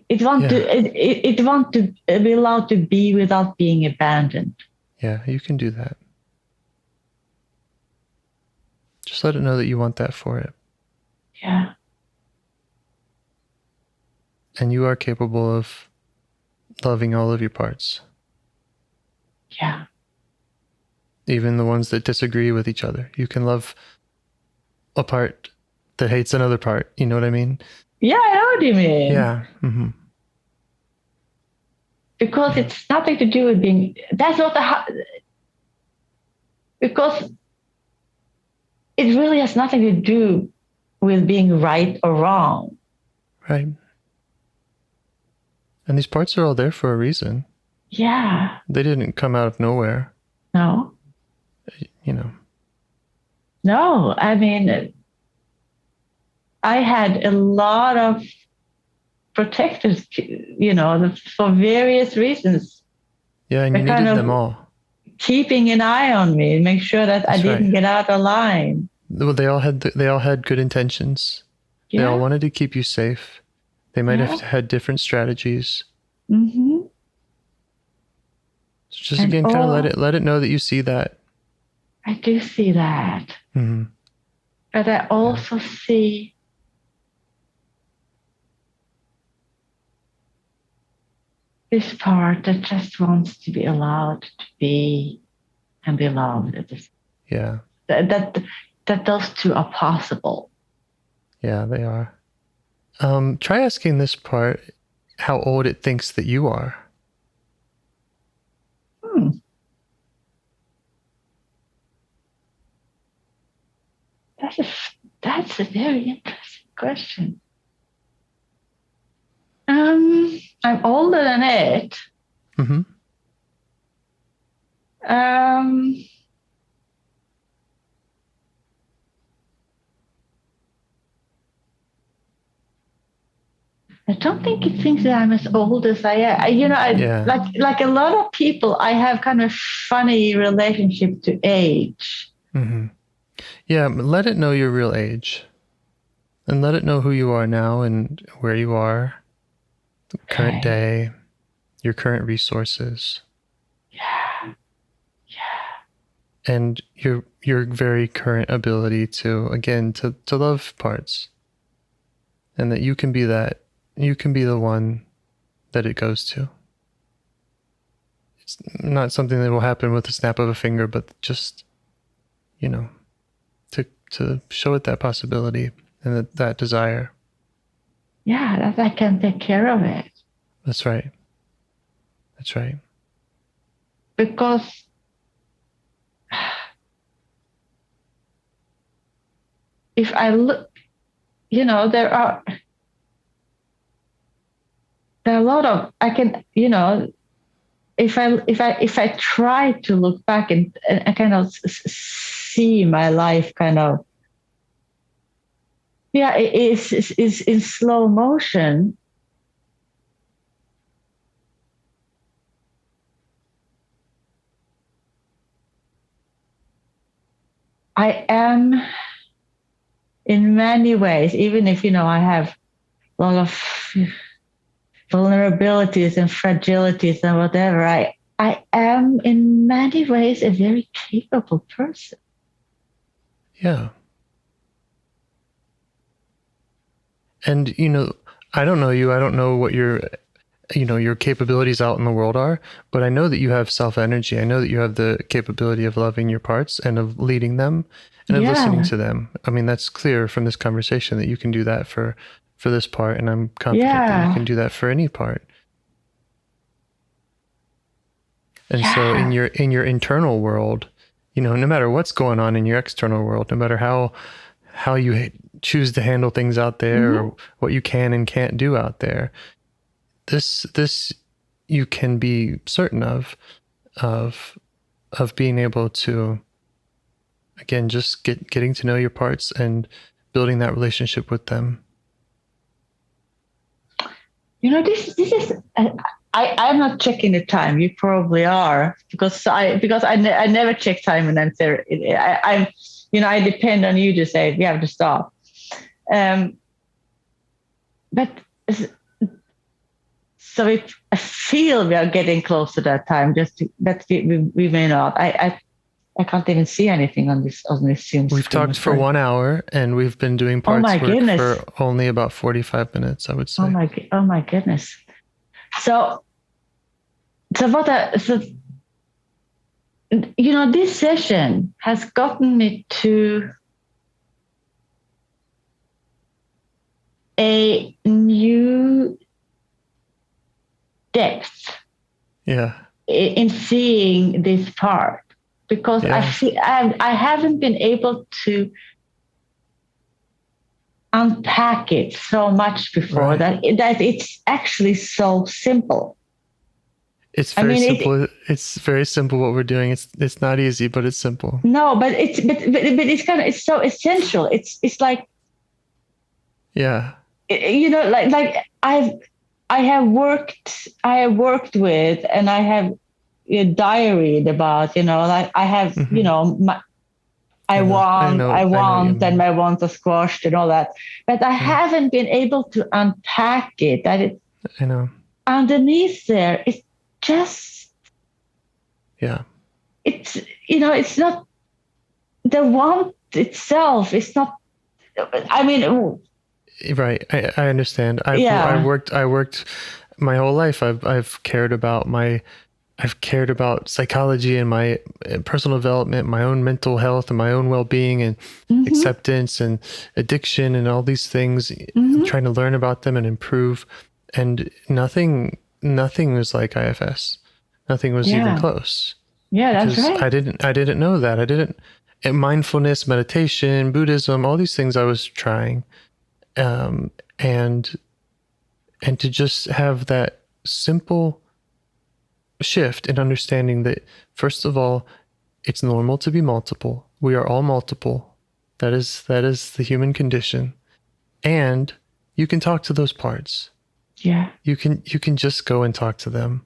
Speaker 5: It wants to be allowed to be without being abandoned.
Speaker 4: Yeah, you can do that. Just let it know that you want that for it.
Speaker 5: Yeah.
Speaker 4: And you are capable of loving all of your parts.
Speaker 5: Yeah.
Speaker 4: Even the ones that disagree with each other. You can love a part that hates another part. You know what I mean?
Speaker 5: Yeah, I know what you mean.
Speaker 4: Yeah. Mm-hmm.
Speaker 5: Because it's nothing to do with being. That's not because it really has nothing to do with being right or wrong.
Speaker 4: Right. And these parts are all there for a reason.
Speaker 5: Yeah.
Speaker 4: They didn't come out of nowhere.
Speaker 5: No.
Speaker 4: You know.
Speaker 5: No, I mean, I had a lot of protectors, for various reasons.
Speaker 4: Yeah, and you needed them all.
Speaker 5: Keeping an eye on me and make sure that I didn't get out of line.
Speaker 4: Well, they all had good intentions. Yeah. They all wanted to keep you safe. They might have had different strategies.
Speaker 5: Mm-hmm.
Speaker 4: So just again, kind of let it know that you see that.
Speaker 5: I do see that.
Speaker 4: Mm-hmm.
Speaker 5: But I also see this part that just wants to be allowed to be and be loved.
Speaker 4: Yeah.
Speaker 5: That those two are possible.
Speaker 4: Yeah, they are. Try asking this part how old it thinks that you are.
Speaker 5: That's a very interesting question. I'm older than it.
Speaker 4: Mm-hmm.
Speaker 5: I don't think it thinks that I'm as old as I am. Like a lot of people, I have kind of funny relationship to age.
Speaker 4: Mm-hmm. Yeah, let it know your real age. And let it know who you are now and where you are, the current day, your current resources.
Speaker 5: Yeah.
Speaker 4: And your very current ability to love parts. And that you can be that. You can be the one that it goes to. It's not something that will happen with a snap of a finger, but just, to show it that possibility and that desire.
Speaker 5: Yeah, that I can take care of it.
Speaker 4: That's right. That's right.
Speaker 5: Because if I look, there are a lot of if I try to look back and kind of see my life kind of it is in slow motion. I am in many ways, even if I have a lot of vulnerabilities and fragilities and whatever, I am in many ways a very capable person.
Speaker 4: Yeah. And, I don't know you. I don't know what your capabilities out in the world are, but I know that you have self-energy. I know that you have the capability of loving your parts and of leading them and of listening to them. I mean, that's clear from this conversation that you can do that for this part. And I'm confident that you can do that for any part. And so in your internal world, no matter what's going on in your external world, no matter how you choose to handle things out there or what you can and can't do out there, this you can be certain of being able to, again, just getting to know your parts and building that relationship with them.
Speaker 5: This is. I'm not checking the time. You probably are, because I never check time when I'm there. I depend on you to say we have to stop. But so if I feel we are getting close to that time, but we may not. I can't even see anything on this Zoom.
Speaker 4: We've talked for 1 hour, and we've been doing parts work for only about 45 minutes, I would say.
Speaker 5: Oh my goodness. So this session has gotten me to a new depth.
Speaker 4: Yeah.
Speaker 5: In seeing this part, because I haven't been able to unpack it so much before, that it's actually so simple.
Speaker 4: It's very simple. It's very simple what we're doing. It's not easy, but it's simple.
Speaker 5: No, but it's so essential. It's like,
Speaker 4: yeah,
Speaker 5: like I have worked with, and I have diaried about, like I have, I want, and my wants are squashed and all that, but I haven't been able to unpack it. That it,
Speaker 4: I know,
Speaker 5: underneath there, it's just, it's, it's not the want itself. It's not, I mean,
Speaker 4: right. I understand. I worked my whole life. I've cared about psychology and my personal development, my own mental health and my own well-being and acceptance and addiction and all these things, trying to learn about them and improve. And nothing was like IFS. Nothing was even close.
Speaker 5: Yeah, that's right.
Speaker 4: I didn't know that. Mindfulness, meditation, Buddhism, all these things I was trying. And to just have that simple shift in understanding that, first of all, it's normal to be multiple. We are all multiple. That is the human condition. And you can talk to those parts.
Speaker 5: Yeah.
Speaker 4: You can just go and talk to them.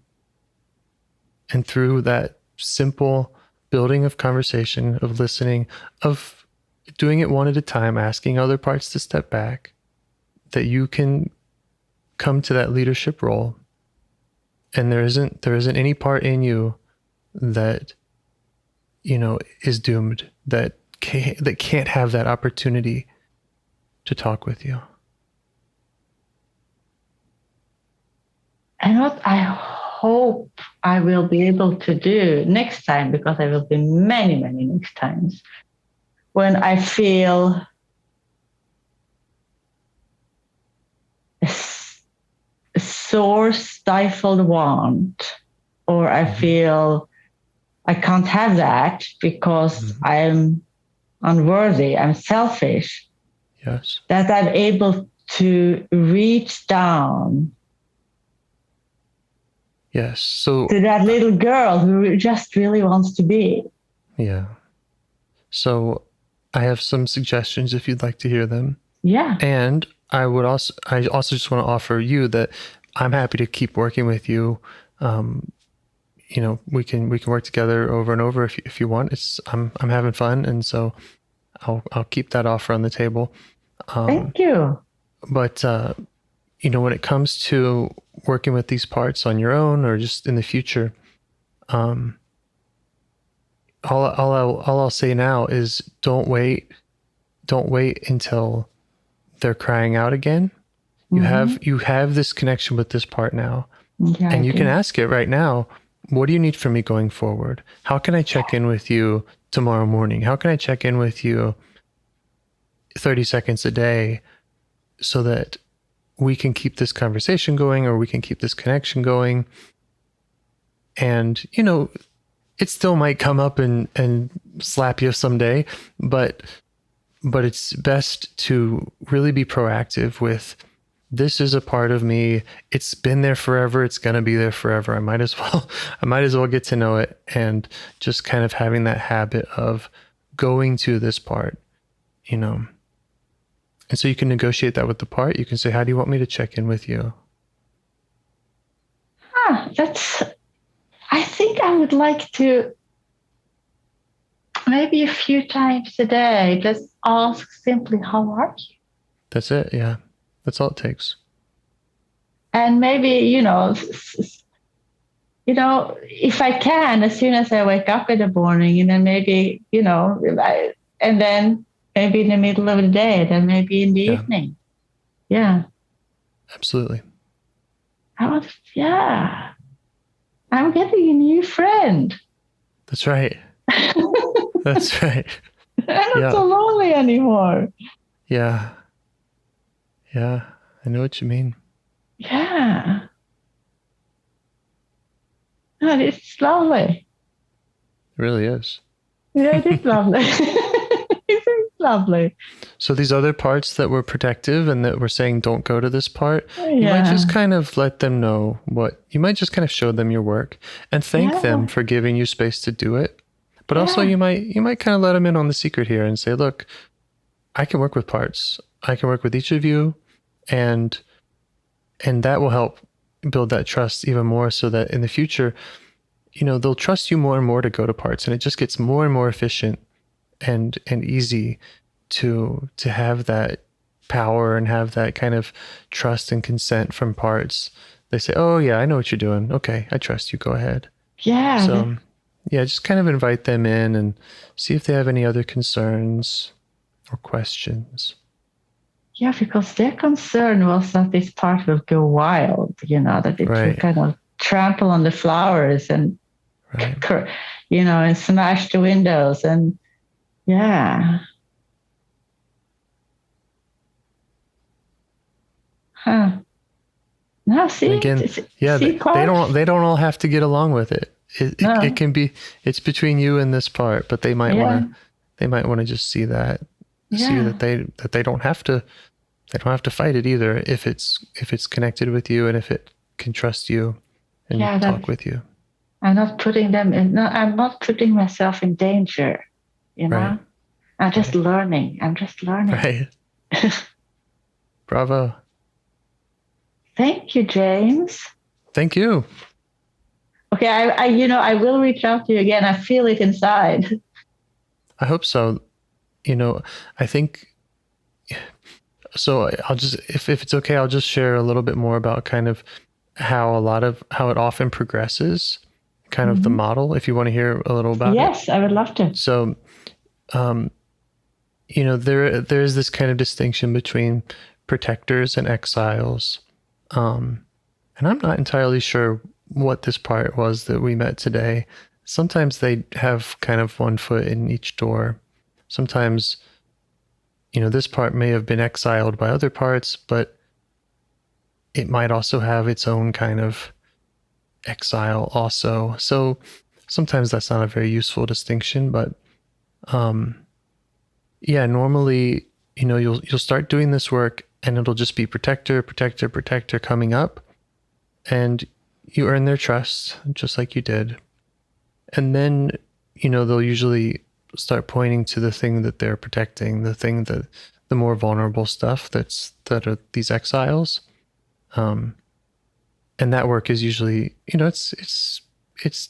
Speaker 4: And through that simple building of conversation, of listening, of doing it one at a time, asking other parts to step back, that you can come to that leadership role. And there isn't any part in you that, is doomed, that can't have that opportunity to talk with you.
Speaker 5: And what I hope I will be able to do next time, because there will be many, many next times, when I feel a sore, stifled want, or I feel I can't have that because I'm unworthy, I'm selfish.
Speaker 4: Yes.
Speaker 5: That I'm able to reach down.
Speaker 4: Yes. So
Speaker 5: to that little girl who just really wants to be.
Speaker 4: Yeah. So I have some suggestions if you'd like to hear them.
Speaker 5: Yeah.
Speaker 4: And I also just want to offer you that I'm happy to keep working with you. We can work together over and over if you want. I'm having fun, and so I'll keep that offer on the table.
Speaker 5: Thank you.
Speaker 4: But when it comes to working with these parts on your own or just in the future, all I'll say now is don't wait until they're crying out again. You have this connection with this part now, and you can ask it right now. What do you need from me going forward? How can I check in with you tomorrow morning? How can I check in with you 30 seconds a day so that we can keep this conversation going, or we can keep this connection going? And, it still might come up and slap you someday, but it's best to really be proactive with, this is a part of me. It's been there forever. It's going to be there forever. I might as well get to know it, and just kind of having that habit of going to this part, And so you can negotiate that with the part. You can say, how do you want me to check in with you?
Speaker 5: I think I would like to, maybe a few times a day, just ask simply, how are you?
Speaker 4: That's it. Yeah. That's all it takes.
Speaker 5: And maybe, if I can, as soon as I wake up in the morning, and then maybe, and then maybe in the middle of the day, then maybe in the evening. Yeah.
Speaker 4: Absolutely.
Speaker 5: I'm getting a new friend.
Speaker 4: That's right. That's right.
Speaker 5: I'm not so lonely anymore.
Speaker 4: Yeah. Yeah. I know what you mean.
Speaker 5: Yeah. Oh, it's lovely.
Speaker 4: It really is.
Speaker 5: Yeah, it is lovely. It's lovely.
Speaker 4: So these other parts that were protective and that were saying don't go to this part, you might just kind of let them know you might just kind of show them your work and thank them for giving you space to do it. But also you might kind of let them in on the secret here and say, look, I can work with parts. I can work with each of you, and that will help build that trust even more, so that in the future, they'll trust you more and more to go to parts, and it just gets more and more efficient and easy to have that power and have that kind of trust and consent from parts. They say, oh yeah, I know what you're doing. Okay, I trust you. Go ahead.
Speaker 5: Yeah.
Speaker 4: So just kind of invite them in and see if they have any other concerns or questions.
Speaker 5: Yeah, because their concern was that this part will go wild, that it will kind of trample on the flowers and, and smash the windows. And yeah. Huh. Now, see,
Speaker 4: again, they don't all have to get along with it. It can be, it's between you and this part, but they might want to just see that, see that they don't have to fight it either, if it's connected with you and if it can trust you and talk with you.
Speaker 5: I'm not putting them in. No, I'm not putting myself in danger.
Speaker 4: Right.
Speaker 5: I'm just learning.
Speaker 4: Right. Bravo.
Speaker 5: Thank you, James.
Speaker 4: Thank you.
Speaker 5: Okay, I will reach out to you again. I feel it inside.
Speaker 4: I hope so. I think. So I'll just, if it's okay, I'll just share a little bit more about kind of how it often progresses, kind of the model, if you want to hear a little about it.
Speaker 5: Yes, I would love to.
Speaker 4: So, there is this kind of distinction between protectors and exiles. And I'm not entirely sure what this part was that we met today. Sometimes they have kind of one foot in each door. Sometimes, this part may have been exiled by other parts, but it might also have its own kind of exile also. So sometimes that's not a very useful distinction, but normally, you'll start doing this work and it'll just be protector coming up, and you earn their trust just like you did. And then, they'll usually start pointing to the thing that they're protecting, the more vulnerable stuff that are these exiles. And that work is usually, it's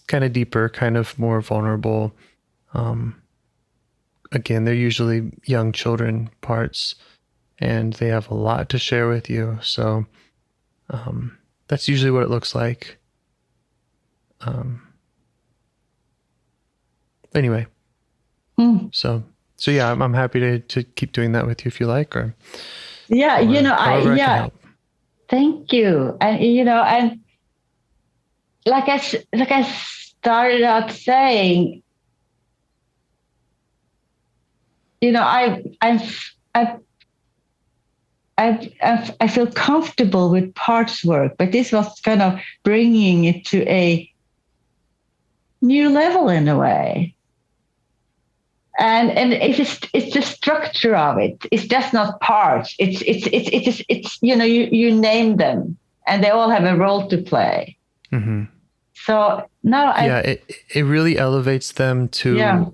Speaker 4: kind of deeper, kind of more vulnerable. Again, they're usually young children parts, and they have a lot to share with you. So that's usually what it looks like. Anyway. So yeah, I'm happy to keep doing that with you if you like, or
Speaker 5: thank you. And and like I started out saying, I feel comfortable with parts work, but this was kind of bringing it to a new level in a way. And it's the structure of it. It's just not parts. It's you name them, and they all have a role to play.
Speaker 4: Mm-hmm.
Speaker 5: So now
Speaker 4: it really elevates them to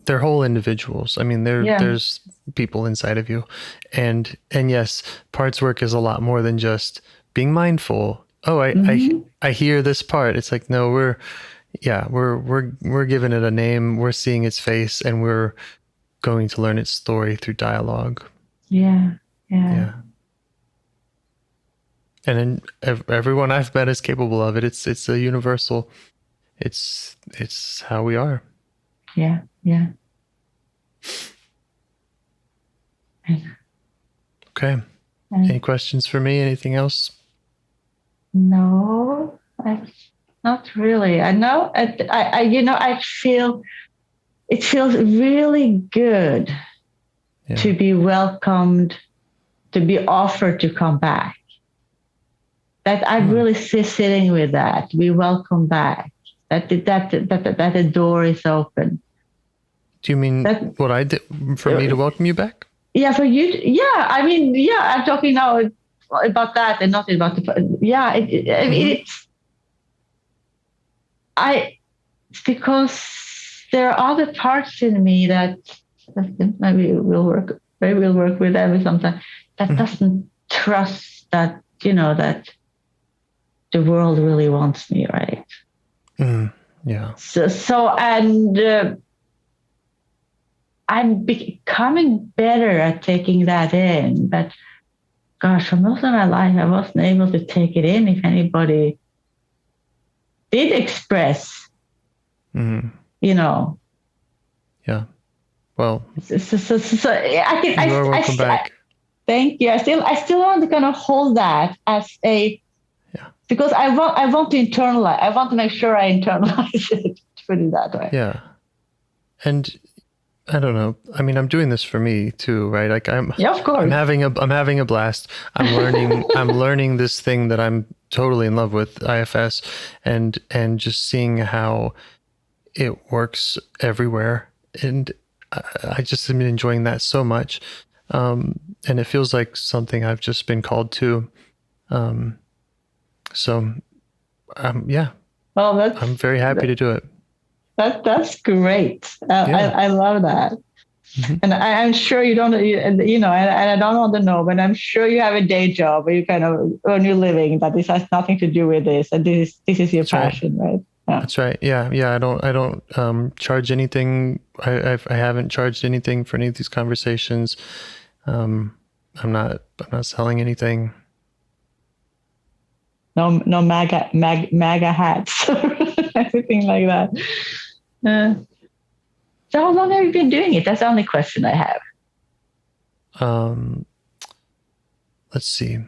Speaker 4: they're whole individuals. I mean, there's people inside of you, and yes, parts work is a lot more than just being mindful. Oh, I hear this part. It's like, no, we're giving it a name. We're seeing its face, and we're going to learn its story through dialogue.
Speaker 5: Yeah.
Speaker 4: And then everyone I've met is capable of it. It's a universal. It's how we are.
Speaker 5: Yeah.
Speaker 4: Okay. Any questions for me? Anything else?
Speaker 5: No, not really. I know. I feel it feels really good to be welcomed, to be offered to come back. That I'm really sitting with that. To be welcome back. That the door is open.
Speaker 4: Do you mean what I did for me to welcome you back?
Speaker 5: Yeah, for you. I mean, I'm talking now about that and not about the. Yeah, it's because there are other parts in me that maybe we'll work with them sometime that doesn't trust that that the world really wants me, right?
Speaker 4: Yeah.
Speaker 5: So and I'm becoming better at taking that in, but gosh, for most of my life, I wasn't able to take it in if anybody did express,
Speaker 4: Yeah. Well,
Speaker 5: so I
Speaker 4: you are welcome back.
Speaker 5: Thank you. I still want to kind of hold that as because I want to internalize. I want to make sure I internalize it. Put it that way.
Speaker 4: Yeah. And I don't know. I mean, I'm doing this for me too, right? Like of course. I'm having a blast. I'm learning this thing that I'm totally in love with, IFS, and just seeing how it works everywhere. And I just have been enjoying that so much. And it feels like something I've just been called to. So well, I'm very happy to do it.
Speaker 5: That's great. I love that. And I'm sure you don't, and I don't want to know, but I'm sure you have a day job where you kind of earn your living, that this has nothing to do with this, and this is your passion, right? Yeah.
Speaker 4: That's right. Yeah. I don't charge anything. I haven't charged anything for any of these conversations. I'm not selling anything.
Speaker 5: No MAGA hats, anything like that. So how long have you been doing it? That's the only question I have.
Speaker 4: Let's see.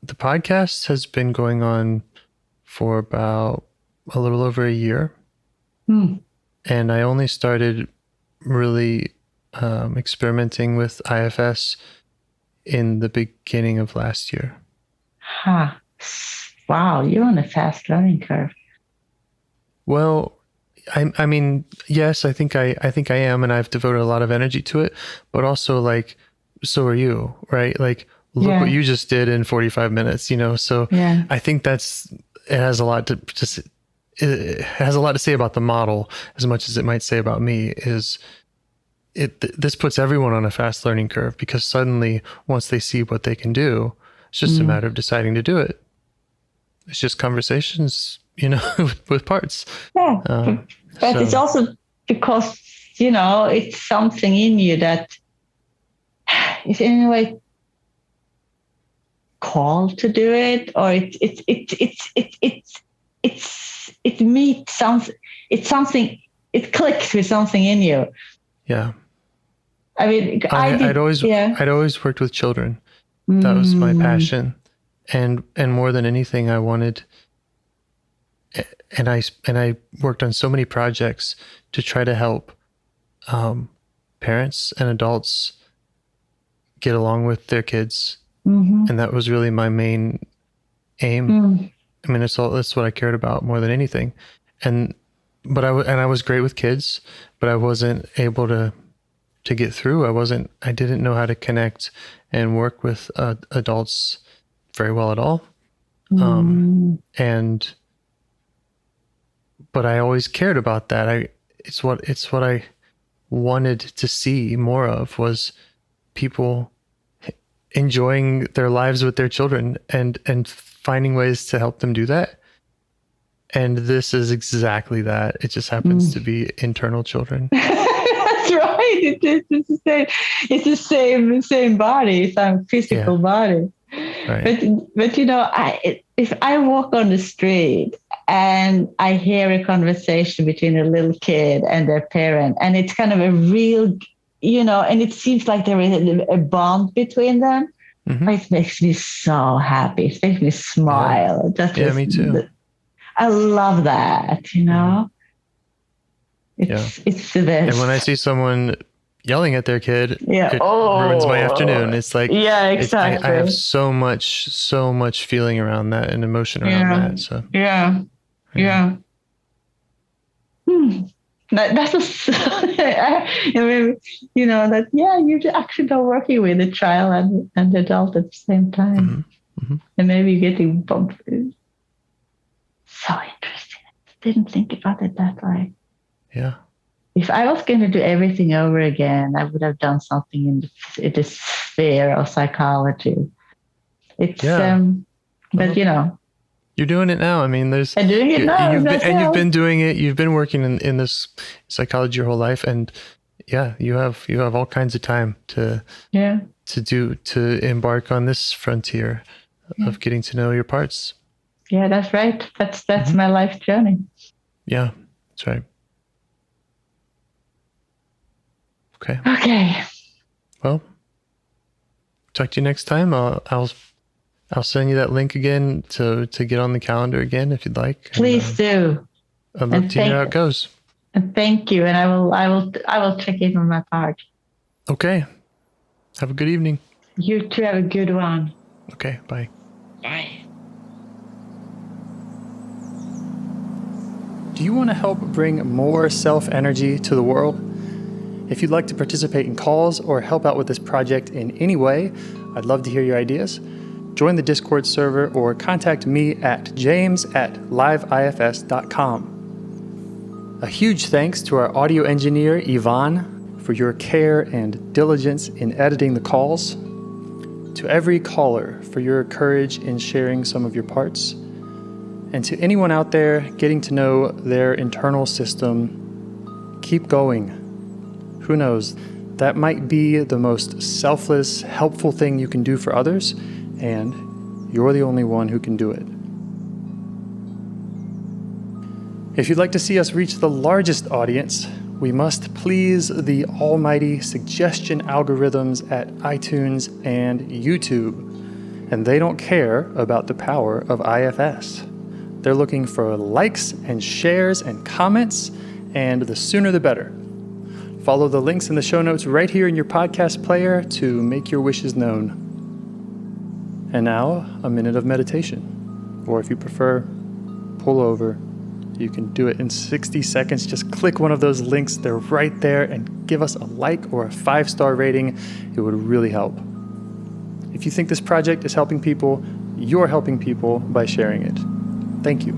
Speaker 4: The podcast has been going on for about a little over a year. And I only started really experimenting with IFS in the beginning of last year.
Speaker 5: Wow, you're on a fast learning curve.
Speaker 4: Well, I mean, yes, I think I am, and I've devoted a lot of energy to it, but also like, so are you, right? Like, look what you just did in 45 minutes, so I think it has a lot to say about the model as much as it might say about me. This puts everyone on a fast learning curve, because suddenly once they see what they can do, it's just a matter of deciding to do it. It's just conversations, with parts.
Speaker 5: But it's also because, it's something in you that is in a way called to do it, or it meets something. It's something. It clicks with something in you.
Speaker 4: Yeah.
Speaker 5: I mean,
Speaker 4: I'd always worked with children. That was my passion, and more than anything, I wanted. And I worked on so many projects to try to help parents and adults get along with their kids, and that was really my main aim. I mean, that's what I cared about more than anything. But I was great with kids, but I wasn't able to get through. I didn't know how to connect and work with adults very well at all. But I always cared about that. It's what I wanted to see more of, was people enjoying their lives with their children and finding ways to help them do that. And this is exactly that. It just happens to be internal children.
Speaker 5: That's right. It's the same. It's the same body, some physical body.
Speaker 4: Right.
Speaker 5: But if I walk on the street and I hear a conversation between a little kid and their parent, and it's kind of a real, and it seems like there is a bond between them, it makes me so happy. It makes me smile.
Speaker 4: Yeah, me too.
Speaker 5: I love that, It's the best.
Speaker 4: And when I see someone yelling at their kid, it ruins my afternoon. It's like,
Speaker 5: exactly.
Speaker 4: I have so much feeling around that and emotion around that. So
Speaker 5: yeah. That's you're actually working with a child and the adult at the same time, and maybe you're getting bumped. So interesting. I didn't think about it that way.
Speaker 4: Yeah.
Speaker 5: If I was going to do everything over again, I would have done something in the sphere of psychology. It's but
Speaker 4: you're doing it now. I mean,
Speaker 5: I'm doing it now.
Speaker 4: You've been doing it. You've been working in this psychology your whole life, and you have all kinds of time to embark on this frontier of getting to know your parts.
Speaker 5: Yeah, that's right. That's my life journey.
Speaker 4: Yeah, that's right.
Speaker 5: Okay.
Speaker 4: Well, talk to you next time. I'll send you that link again to get on the calendar again if you'd like.
Speaker 5: Please do.
Speaker 4: I'd love to hear how it goes.
Speaker 5: And thank you. And I will check in on my part.
Speaker 4: Okay. Have a good evening.
Speaker 5: You too. Have a good one.
Speaker 4: Okay. Bye.
Speaker 5: Bye.
Speaker 6: Do you want to help bring more self-energy to the world? If you'd like to participate in calls or help out with this project in any way, I'd love to hear your ideas. Join the Discord server or contact me at james@liveifs.com. A huge thanks to our audio engineer, Yvonne, for your care and diligence in editing the calls. To every caller for your courage in sharing some of your parts. And to anyone out there getting to know their internal system, keep going. Who knows, that might be the most selfless, helpful thing you can do for others, and you're the only one who can do it. If you'd like to see us reach the largest audience, we must please the almighty suggestion algorithms at iTunes and YouTube, and they don't care about the power of IFS. They're looking for likes and shares and comments, and the sooner the better. Follow the links in the show notes right here in your podcast player to make your wishes known. And now, a minute of meditation. Or if you prefer, pull over. You can do it in 60 seconds. Just click one of those links. They're right there, and give us a like or a 5-star rating. It would really help. If you think this project is helping people, you're helping people by sharing it. Thank you.